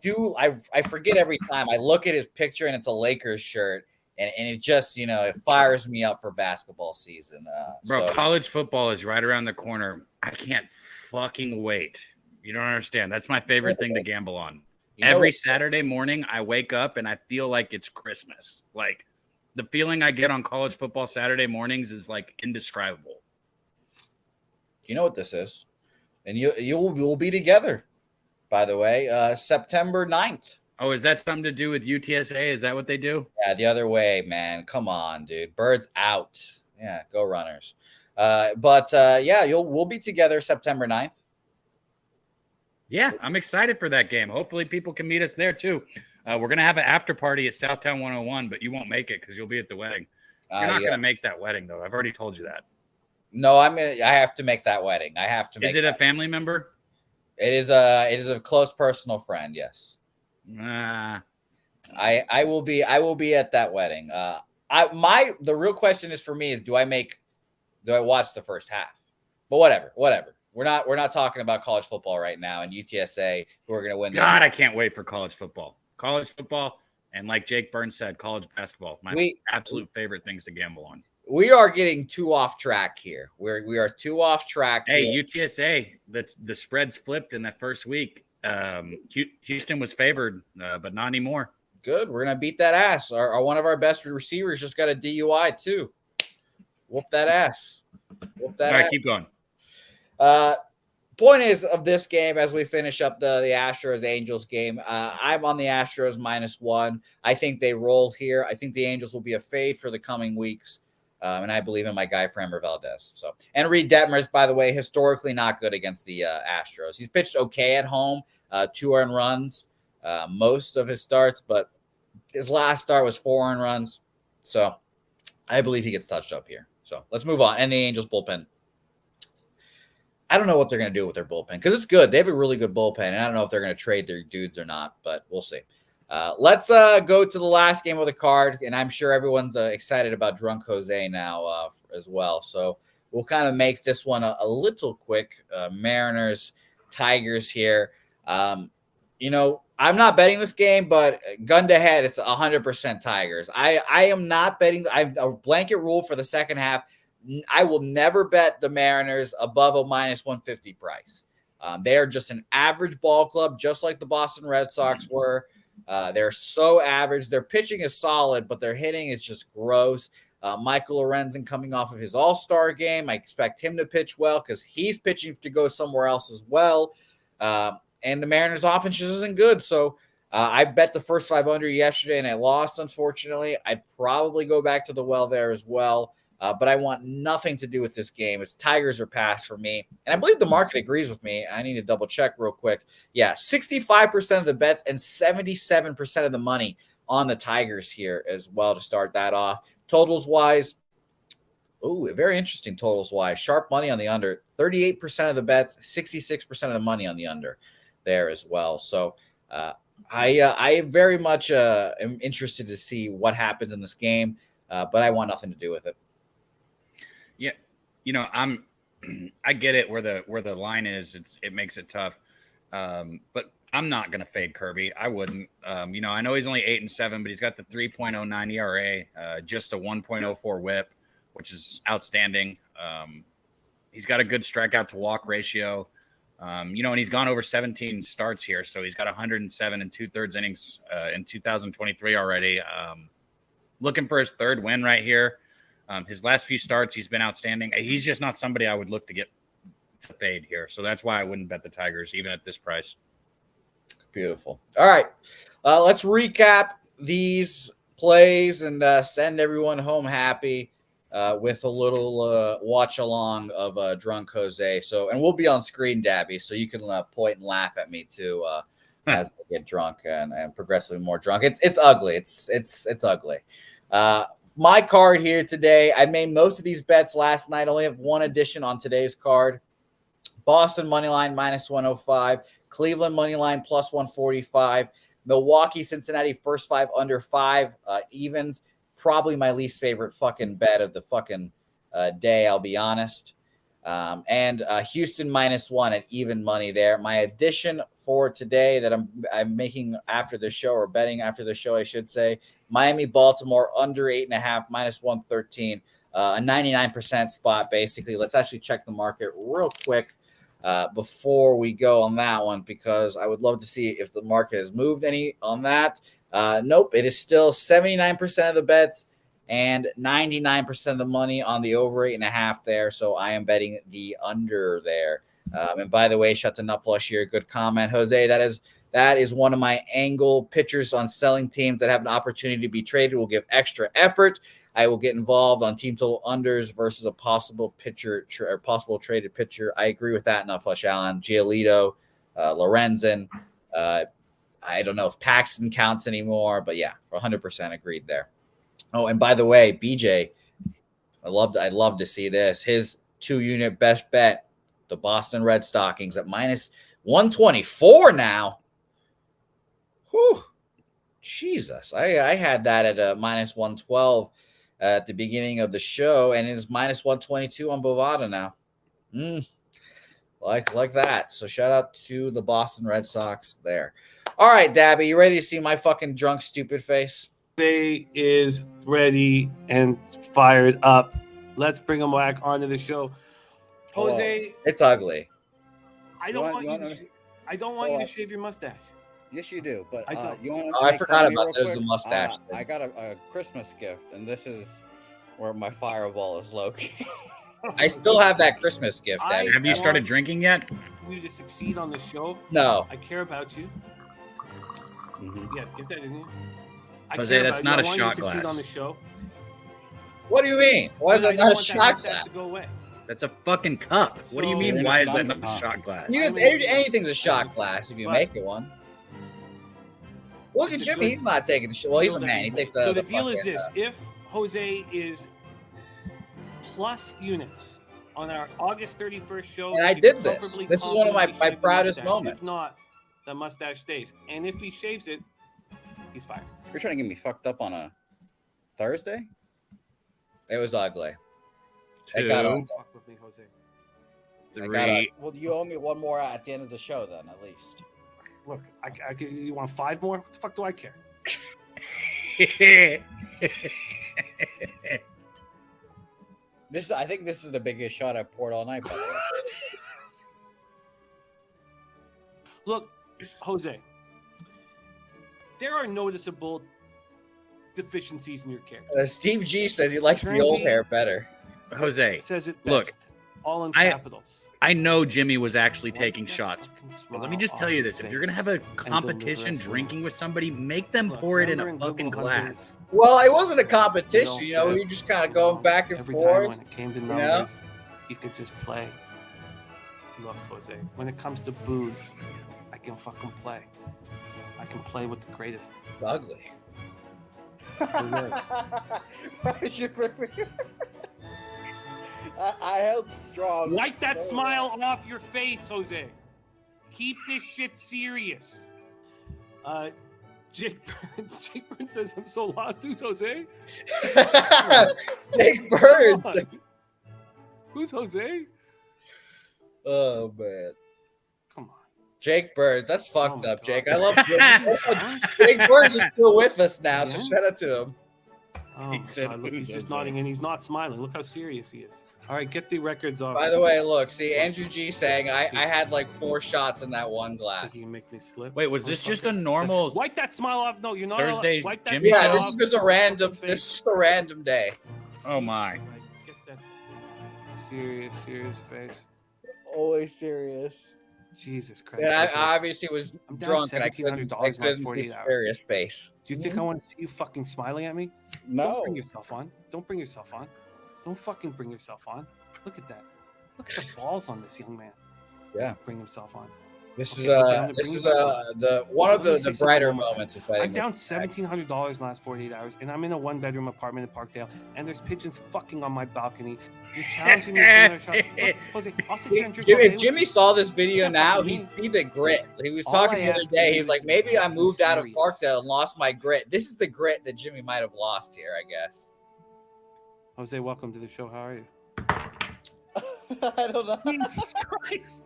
Speaker 1: forget every time. I look at his picture and it's a Lakers shirt. And it just, it fires me up for basketball season.
Speaker 2: Bro, college football is right around the corner. I can't fucking wait. You don't understand. That's my favorite thing to gamble on. Every Saturday morning, I wake up and I feel like it's Christmas. Like, the feeling I get on college football Saturday mornings is, like, indescribable.
Speaker 1: You know what this is? And we'll be together, by the way, September 9th.
Speaker 2: Oh, is that something to do with UTSA? Is that what they do?
Speaker 1: Yeah, the other way, man. Come on, dude. Birds out. Yeah, go Runners. We'll be together September 9th.
Speaker 2: Yeah, I'm excited for that game. Hopefully people can meet us there too. We're going to have an after party at Southtown 101, but you won't make it because you'll be at the wedding. You're not going to make that wedding, though. I've already told you that.
Speaker 1: No, I have to make that wedding. I have to make
Speaker 2: Is it a family member?
Speaker 1: It is a close personal friend, yes. I will be at that wedding. The real question is for me is do I watch the first half? But whatever. We're not talking about college football right now and UTSA who are going to win.
Speaker 2: God, I can't wait for college football. College football and like Jake Burns said, college basketball. My absolute favorite things to gamble on.
Speaker 1: We are getting too off track here. We are too off track.
Speaker 2: Hey, here. UTSA, the spread's flipped in that first week. Houston was favored, but not anymore.
Speaker 1: Good. We're going to beat that ass. One of our best receivers just got a DUI too. Whoop that ass.
Speaker 2: All right, keep going.
Speaker 1: Point is of this game, as we finish up the Astros-Angels game, I'm on the Astros -1. I think they roll here. I think the Angels will be a fade for the coming weeks. And I believe in my guy, Framber Valdez. And Reed Detmers, by the way, historically not good against the Astros. He's pitched okay at home, 2 earned runs most of his starts, but his last start was 4 earned runs. So I believe he gets touched up here. So let's move on. And the Angels bullpen. I don't know what they're going to do with their bullpen because it's good. They have a really good bullpen, and I don't know if they're going to trade their dudes or not, but we'll see. Let's go to the last game of the card, and I'm sure everyone's excited about Drunk Jose now as well. So we'll kind of make this one a little quick. Mariners, Tigers here. I'm not betting this game, but gun to head, it's 100% Tigers. I am not betting. I have a blanket rule for the second half. I will never bet the Mariners above a -150 price. They are just an average ball club, just like the Boston Red Sox were. They're so average. Their pitching is solid, but their hitting is just gross. Michael Lorenzen coming off of his all-star game. I expect him to pitch well because he's pitching to go somewhere else as well. And the Mariners' offense just isn't good. So I bet the first 5 under yesterday, and I lost, unfortunately. I'd probably go back to the well there as well. But I want nothing to do with this game. It's Tigers or pass for me. And I believe the market agrees with me. I need to double check real quick. Yeah, 65% of the bets and 77% of the money on the Tigers here as well to start that off. Totals wise, very interesting totals wise. Sharp money on the under. 38% of the bets, 66% of the money on the under there as well. So I very much am interested to see what happens in this game, but I want nothing to do with it.
Speaker 2: Yeah, I get it where the line is. It makes it tough, but I'm not gonna fade Kirby. I wouldn't. I know he's only 8-7, but he's got the 3.09 ERA, just a 1.04 WHIP, which is outstanding. He's got a good strikeout to walk ratio. And he's gone over 17 starts here, so he's got 107 and 2/3 innings in 2023 already. Looking for his third win right here. His last few starts, he's been outstanding. He's just not somebody I would look to get to fade here. So that's why I wouldn't bet the Tigers, even at this price.
Speaker 1: Beautiful. All right. Let's recap these plays and send everyone home happy with a little watch along of Drunk Jose. And we'll be on screen, Dabby, so you can point and laugh at me too as I get drunk and progressively more drunk. It's ugly. It's ugly. My card here today, I made most of these bets last night. I only have one addition on today's card. Boston moneyline -105. Cleveland moneyline +145. Milwaukee, Cincinnati first 5 under 5 evens. Probably my least favorite fucking bet of the fucking day, I'll be honest. And Houston -1 at even money there. My addition for today that I'm making after the show, or betting after the show, I should say, Miami, Baltimore under 8.5 -113, a 99% spot basically. Let's actually check the market real quick before we go on that one, because I would love to see if the market has moved any on that. Nope, it is still 79% of the bets and 99% of the money on the over 8.5 there. So I am betting the under there. And by the way, shout to Nutflush here. Good comment, Jose. That is one of my angle pitchers on selling teams that have an opportunity to be traded. Will give extra effort. I will get involved on team total unders versus a possible pitcher or possible traded pitcher. I agree with that, Nutflush Allen. Giolito, Lorenzen. I don't know if Paxton counts anymore, but yeah, 100% agreed there. Oh, and by the way, BJ, I'd love to see this. His 2-unit best bet, the Boston Red Stockings at -124 now. Whew. Jesus. I had that at a -112 at the beginning of the show, and it's -122 on Bovada now. Like that. So shout out to the Boston Red Sox there. All right, Dabby, you ready to see my fucking drunk, stupid face?
Speaker 3: Jose is ready and fired up. Let's bring him back onto the show. Jose,
Speaker 1: it's ugly.
Speaker 3: I don't want you to shave your mustache.
Speaker 4: Yes, you do. But you want
Speaker 1: to? I forgot about there's a mustache.
Speaker 4: I got a Christmas gift, and this is where my fireball is located.
Speaker 1: I still have that Christmas gift. Dabby.
Speaker 2: Have you started drinking yet?
Speaker 3: You to succeed on the show.
Speaker 1: No.
Speaker 3: I care about you.
Speaker 4: Mm-hmm.
Speaker 3: Yes, get that in here.
Speaker 2: Jose, that's not a shot glass.
Speaker 3: On the show.
Speaker 1: What do you mean? Why is that not a shot glass?
Speaker 3: To go away.
Speaker 2: That's a fucking cup. What do you mean? Why is that not a shot glass?
Speaker 1: Anything's a shot glass if you make it one. Look at Jimmy. He's not taking the shot. Well, he's a man. He takes the.
Speaker 3: So the deal is this: if Jose is plus units on our August 31st show,
Speaker 1: and I did this. This is one of my proudest moments.
Speaker 3: If not, the mustache stays. And if he shaves it, he's fired.
Speaker 4: You're trying to get me fucked up on a Thursday?
Speaker 1: It was ugly.
Speaker 2: Two.
Speaker 1: I got on.
Speaker 3: Fuck with me, Jose.
Speaker 2: Three.
Speaker 4: Well, you owe me one more at the end of the show, then, at least.
Speaker 3: Look, you want 5 more? What the fuck do I care?
Speaker 4: I think this is the biggest shot I've poured all night, by the way.
Speaker 3: Look, Jose, there are noticeable deficiencies in your character.
Speaker 1: Steve G says he likes the old hair better.
Speaker 2: Jose,
Speaker 3: says it best.
Speaker 2: Look,
Speaker 3: all in capitals.
Speaker 2: I know Jimmy was actually taking
Speaker 3: That
Speaker 2: shots.
Speaker 3: fucking
Speaker 2: But
Speaker 3: smile
Speaker 2: let me just tell
Speaker 3: off
Speaker 2: you
Speaker 3: your
Speaker 2: this. If you're going to
Speaker 3: face
Speaker 2: have a
Speaker 3: and
Speaker 2: competition
Speaker 3: deliver us
Speaker 2: drinking
Speaker 3: wins.
Speaker 2: with somebody, make them
Speaker 3: Look,
Speaker 2: pour it in
Speaker 3: remember
Speaker 2: a
Speaker 3: in
Speaker 2: fucking
Speaker 3: Double Hunters,
Speaker 2: glass.
Speaker 1: Well, it wasn't a
Speaker 3: we all
Speaker 1: competition. You know,
Speaker 3: said,
Speaker 1: we were just kind of going back and
Speaker 3: every
Speaker 1: forth.
Speaker 3: time when it came to
Speaker 1: know?
Speaker 3: numbers, you could just play. Look, Jose, when it comes to booze, I can fucking play. I can play with the greatest.
Speaker 1: It's ugly. I held strong.
Speaker 3: Wipe that smile off your face, Jose. Keep this shit serious. Jake Burns says, I'm so lost. Who's Jose?
Speaker 1: Jake Burns.
Speaker 3: Come on. Who's Jose?
Speaker 1: Oh man,
Speaker 3: Come on.
Speaker 1: Jake Burns. That's fucked
Speaker 3: my
Speaker 1: up,
Speaker 3: God.
Speaker 1: Jake. I love Jake Burns is still with us now, so
Speaker 3: Yeah?
Speaker 1: shout out to him.
Speaker 3: Oh,
Speaker 2: He
Speaker 3: my
Speaker 2: said,
Speaker 3: God. Look,
Speaker 2: "Who's
Speaker 3: he's just
Speaker 2: Jose?"
Speaker 3: nodding and he's not smiling. Look how serious he is. All right, get the records off.
Speaker 1: By the way, look, see Andrew G saying I had like 4 shots in that one glass.
Speaker 3: Think you can make me slip?
Speaker 2: Wait, was this just a normal
Speaker 3: Wipe that smile off. No, you're not.
Speaker 2: Thursday
Speaker 3: Wipe that
Speaker 2: Jimmy
Speaker 3: smile
Speaker 1: Yeah,
Speaker 2: show?
Speaker 1: this
Speaker 3: off
Speaker 1: is just a
Speaker 3: your
Speaker 1: random.
Speaker 3: fucking
Speaker 1: This
Speaker 3: face.
Speaker 1: is just a random day.
Speaker 2: Oh my.
Speaker 3: Get that serious face.
Speaker 1: Always serious.
Speaker 3: Jesus Christ.
Speaker 1: Yeah,
Speaker 3: Jose.
Speaker 1: I obviously was
Speaker 3: I'm down
Speaker 1: drunk and I couldn't
Speaker 3: $1,700 in the last
Speaker 1: keep
Speaker 3: 48 hours.
Speaker 1: serious face.
Speaker 3: Do you think I want to see you fucking smiling at me? Don't
Speaker 1: No.
Speaker 3: bring yourself on. Don't bring yourself on. Don't fucking bring yourself on. Look at that. Look at the balls on this young man.
Speaker 1: Yeah.
Speaker 3: Bring himself on.
Speaker 1: This
Speaker 3: Okay, Jose, I'm gonna
Speaker 1: is
Speaker 3: bring you
Speaker 1: the one of
Speaker 3: Let me
Speaker 1: the
Speaker 3: say something
Speaker 1: brighter
Speaker 3: one more time.
Speaker 1: moments of betting.
Speaker 3: I'm down $1,700 in the last 48 hours, and I'm in a one-bedroom apartment in Parkdale, and there's pigeons fucking on my balcony. You're challenging me for another shot. Look, Jose, I'll sit here and drink all day
Speaker 1: If
Speaker 3: with
Speaker 1: Jimmy
Speaker 3: you.
Speaker 1: saw this video
Speaker 3: What the
Speaker 1: now,
Speaker 3: fuck
Speaker 1: he'd
Speaker 3: mean?
Speaker 1: see the grit. He was
Speaker 3: All
Speaker 1: talking
Speaker 3: I
Speaker 1: the other
Speaker 3: ask for
Speaker 1: day.
Speaker 3: you
Speaker 1: He's
Speaker 3: is
Speaker 1: like,
Speaker 3: to be
Speaker 1: maybe I
Speaker 3: fucking
Speaker 1: moved out of
Speaker 3: serious.
Speaker 1: Parkdale and lost my grit. This is the grit that Jimmy might have lost here, I guess.
Speaker 3: Jose, welcome to the show. How are you?
Speaker 1: I don't know.
Speaker 3: Jesus Christ.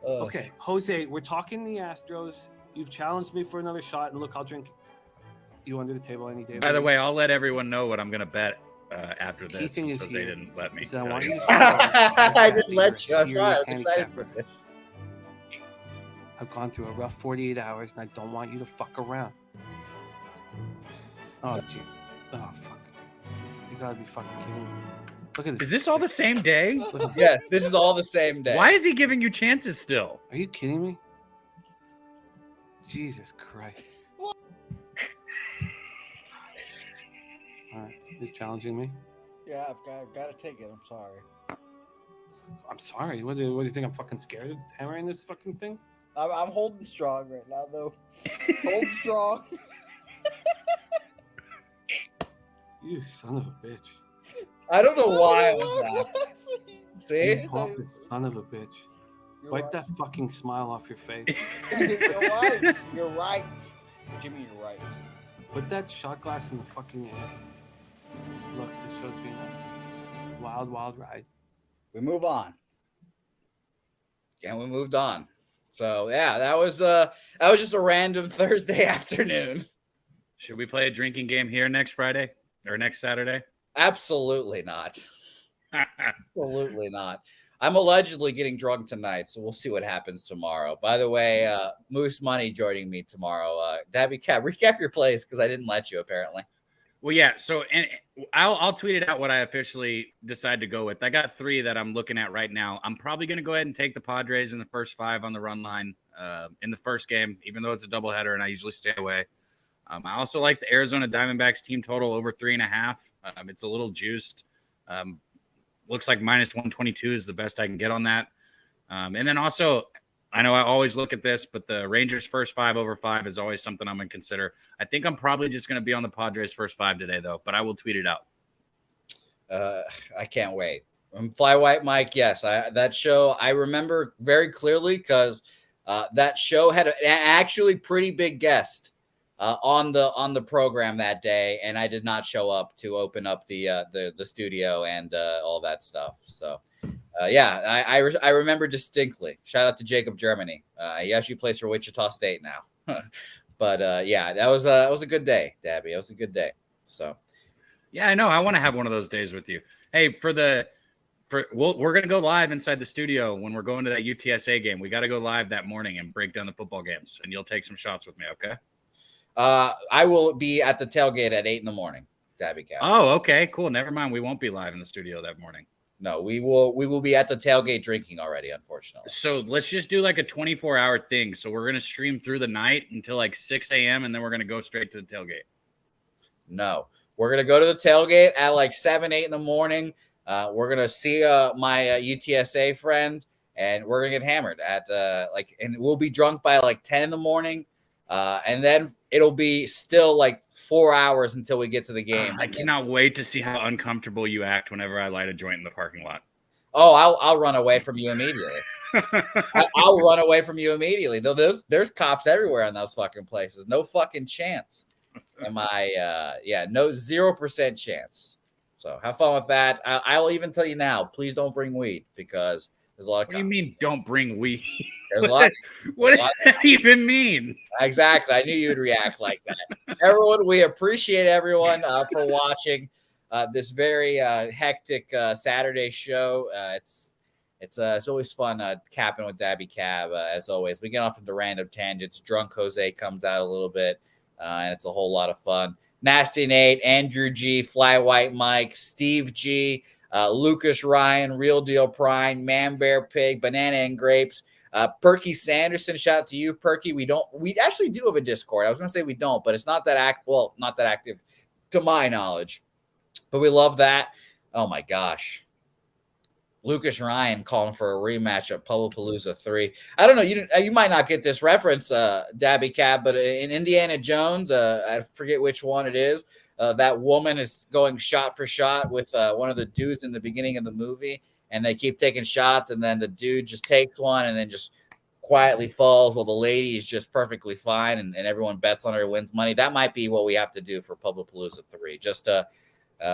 Speaker 3: Okay, Jose, we're talking the Astros. You've challenged me for another shot, and look, I'll drink you under the table any day.
Speaker 2: By the way, I'll let everyone know what I'm going to bet after
Speaker 3: Key
Speaker 2: this
Speaker 3: thing
Speaker 2: since
Speaker 3: is
Speaker 2: Jose
Speaker 3: here
Speaker 2: didn't let me.
Speaker 3: is that I
Speaker 2: tell
Speaker 3: want
Speaker 2: you.
Speaker 3: you to start
Speaker 1: I just let you.
Speaker 3: You're a
Speaker 1: I'm sorry. I was
Speaker 3: serious
Speaker 1: excited for
Speaker 3: handicapper.
Speaker 1: this.
Speaker 3: I've gone through a rough 48 hours, and I don't want you to fuck around. Oh, gee. Oh, fuck. You gotta be fucking kidding me. Look at this.
Speaker 2: Is this all the same day?
Speaker 3: Look at-
Speaker 1: Yes, this is all the same day.
Speaker 2: Why is he giving you chances still?
Speaker 3: Are you kidding me? Jesus Christ. All right, he's challenging me.
Speaker 1: Yeah, I've got to take it. I'm sorry.
Speaker 3: I'm sorry. What do you think? I'm fucking scared of hammering this fucking thing?
Speaker 1: I'm holding strong right now, though. Hold strong.
Speaker 3: You son of a bitch.
Speaker 1: I don't know why I was laughing. See?
Speaker 3: You awful son of a bitch. Wipe that fucking smile off your face.
Speaker 1: You're right. You're right. Jimmy, you're right.
Speaker 3: Put that shot glass in the fucking air. Look, this show's been a wild, wild ride.
Speaker 1: We move on. And we moved on. So yeah, that was just a random Thursday afternoon.
Speaker 2: Should we play a drinking game here next Friday or next Saturday?
Speaker 1: Absolutely not. Absolutely not. I'm allegedly getting drunk tonight, so we'll see what happens tomorrow. By the way, Moose Money joining me tomorrow. Dabby Cap, recap your plays because I didn't let you apparently.
Speaker 2: Well, yeah. So, and I'll tweet it out what I officially decide to go with. I got 3 that I'm looking at right now. I'm probably going to go ahead and take the Padres in the first 5 on the run line in the first game, even though it's a doubleheader and I usually stay away. I also like the Arizona Diamondbacks team total over 3.5. It's a little juiced. Looks like minus 122 is the best I can get on that. And then also, I know I always look at this, but the Rangers first 5 over 5 is always something I'm going to consider. I think I'm probably just going to be on the Padres first 5 today, though, but I will tweet it out.
Speaker 1: I can't wait. Fly White Mike, yes. That show, I remember very clearly because that show had an actually pretty big guest on the program that day, and I did not show up to open up the studio and all that stuff. So, yeah, I remember distinctly. Shout out to Jacob Germany. He actually plays for Wichita State now. But yeah, that was a good day, Dabby. It was a good day. So,
Speaker 2: yeah, I know. I want to have one of those days with you. Hey, we're gonna go live inside the studio when we're going to that UTSA game. We got to go live that morning and break down the football games, and you'll take some shots with me, okay?
Speaker 1: I will be at the tailgate at 8 a.m. Dabby Cab.
Speaker 2: Oh, okay, cool. Never mind. We won't be live in the studio that morning.
Speaker 1: No, we will be at the tailgate drinking already, unfortunately.
Speaker 2: So let's just do like a 24-hour thing. So we're gonna stream through the night until like 6 a.m. and then we're gonna go straight to the tailgate.
Speaker 1: No, we're gonna go to the tailgate at like 7, 8 in the morning. We're gonna see my UTSA friend, and we're gonna get hammered at and we'll be drunk by like 10 in the morning, and then it'll be still like 4 hours until we get to the game.
Speaker 2: I cannot wait to see how uncomfortable you act whenever I light a joint in the parking lot.
Speaker 1: Oh, I'll run away from you immediately. I'll run away from you immediately. Though there's cops everywhere in those fucking places. No fucking chance. Am I? No 0% chance. So have fun with that. I will even tell you now. Please don't bring weed because there's a lot of.
Speaker 2: What do you mean? Don't bring weed?
Speaker 1: There's a lot.
Speaker 2: What does that even mean?
Speaker 1: Exactly. I knew you'd react like that. Everyone, we appreciate everyone for watching this very hectic Saturday show. It's always fun capping with Dabby Cab. As always, we get off into random tangents. Drunk Jose comes out a little bit, and it's a whole lot of fun. Nasty Nate, Andrew G, Fly White Mike, Steve G, Lucas Ryan, Real Deal Prime, Man Bear Pig, Banana and Grapes, Perky Sanderson. Shout out to you, Perky. We actually do have a Discord. I was gonna say we don't, but it's not that not that active to my knowledge. But we love that. Oh my gosh. Lucas Ryan calling for a rematch at Pubblepalooza 3. I don't know. You might not get this reference, Dabby Cab, but in Indiana Jones, I forget which one it is. That woman is going shot for shot with one of the dudes in the beginning of the movie, and they keep taking shots, and then the dude just takes one and then just quietly falls while the lady is just perfectly fine, and everyone bets on her, wins money. That might be what we have to do for Pubblepalooza 3. Just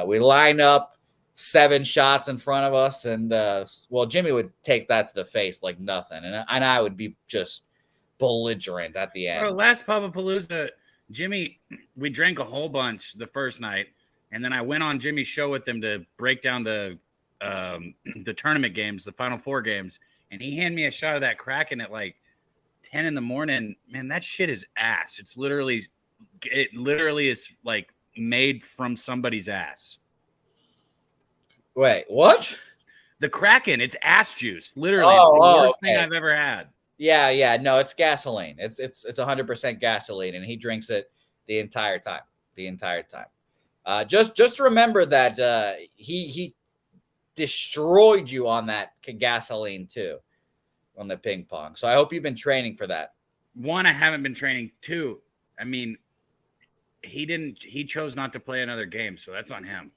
Speaker 1: we line up 7 shots in front of us, and Jimmy would take that to the face like nothing, and I would be just belligerent at the end.
Speaker 2: Bro, last Pubblepalooza, Jimmy, we drank a whole bunch the first night, and then I went on Jimmy's show with him to break down the tournament games, the Final Four games, and he handed me a shot of that Kraken at like 10 in the morning. Man, that shit is ass. It literally is like made from somebody's ass.
Speaker 1: Wait, what?
Speaker 2: The Kraken, it's ass juice. Literally,
Speaker 1: it's
Speaker 2: the worst thing I've ever had.
Speaker 1: Yeah. No, it's gasoline. It's 100% gasoline, and he drinks it the entire time. Just remember that he destroyed you on that gasoline too, on the ping pong. So I hope you've been training for that. 1,
Speaker 2: I haven't been training. 2, I mean, he chose not to play another game, so that's on him.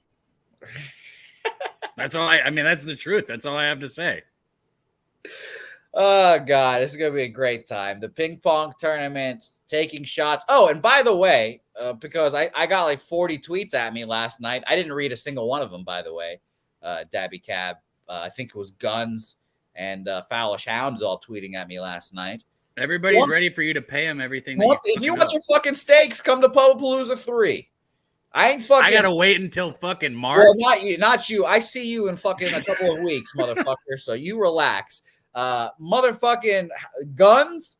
Speaker 2: That's all that's the truth. That's all I have to say.
Speaker 1: Oh God, this is gonna be a great time. The ping pong tournament, taking shots. Oh, and by the way, because I got like 40 tweets at me last night. I didn't read a single one of them, by the way. Dabby Cab, I think it was Guns and Foolish Hounds all tweeting at me last night.
Speaker 2: Everybody's ready for you to pay them everything.
Speaker 1: If you want your fucking steaks, come to Pubblepalooza 3. I
Speaker 2: gotta wait until fucking March.
Speaker 1: Well, not you. I see you in fucking a couple of weeks, motherfucker. So you relax. Motherfucking Guns,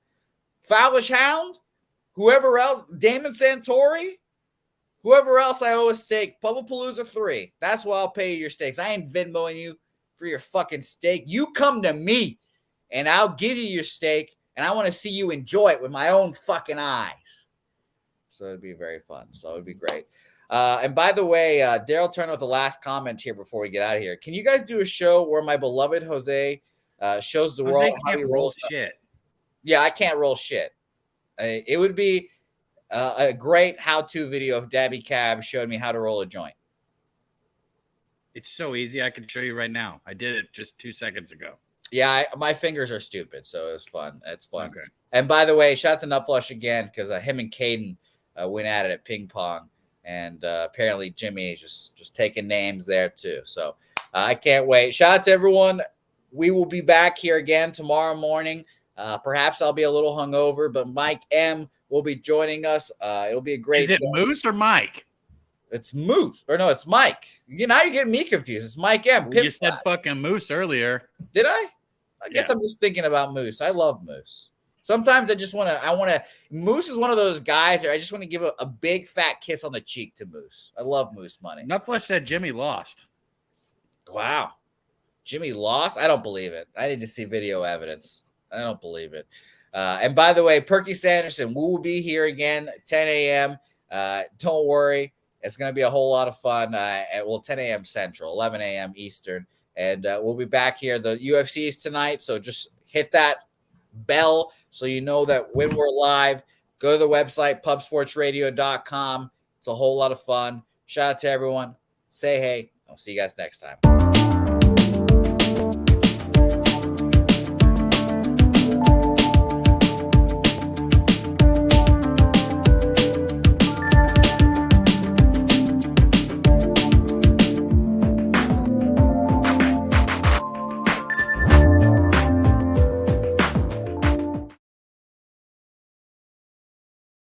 Speaker 1: Foolish Hound, whoever else, Damon Santori, whoever else I owe a steak, Pubblepalooza 3. That's why I'll pay you your steaks. I ain't Venmoing you for your fucking steak. You come to me, and I'll give you your steak, and I want to see you enjoy it with my own fucking eyes. So it'd be very fun. So it'd be great. And by the way, Daryl Turner with the last comment here before we get out of here. Can you guys do a show where my beloved Jose shows the world how he rolls shit? Yeah, I can't roll shit. It would be a great how-to video if Dabby Cab showed me how to roll a joint.
Speaker 2: It's so easy. I can show you right now. I did it just 2 seconds ago.
Speaker 1: Yeah, my fingers are stupid, so it was fun. It's fun.
Speaker 2: Okay.
Speaker 1: And by the way, shout out to Nutflush again because him and Caden went at it at ping pong. And apparently Jimmy is just taking names there too. So I can't wait. Shout out to everyone. We will be back here again tomorrow morning. Perhaps I'll be a little hungover, but Mike M will be joining us. It'll be a great.
Speaker 2: Is it Moose or Mike?
Speaker 1: It's Moose. Or no, it's Mike. Now you're getting me confused. It's Mike M.
Speaker 2: You said fucking Moose earlier.
Speaker 1: Did I? I guess I'm just thinking about Moose. I love Moose. Sometimes I want to, Moose is one of those guys that I just want to give a big fat kiss on the cheek to Moose. I love Moose money.
Speaker 2: Netflix said Jimmy lost.
Speaker 1: Wow. Jimmy lost? I don't believe it. I need to see video evidence. I don't believe it. And by the way, Perky Sanderson, we will be here again, 10 a.m. Don't worry. It's going to be a whole lot of fun. 10 a.m. Central, 11 a.m. Eastern. And we'll be back here. The UFC is tonight, so just hit that bell so you know that when we're live. Go to the website, pubsportsradio.com. It's a whole lot of fun. Shout out to everyone. Say hey. I'll see you guys next time.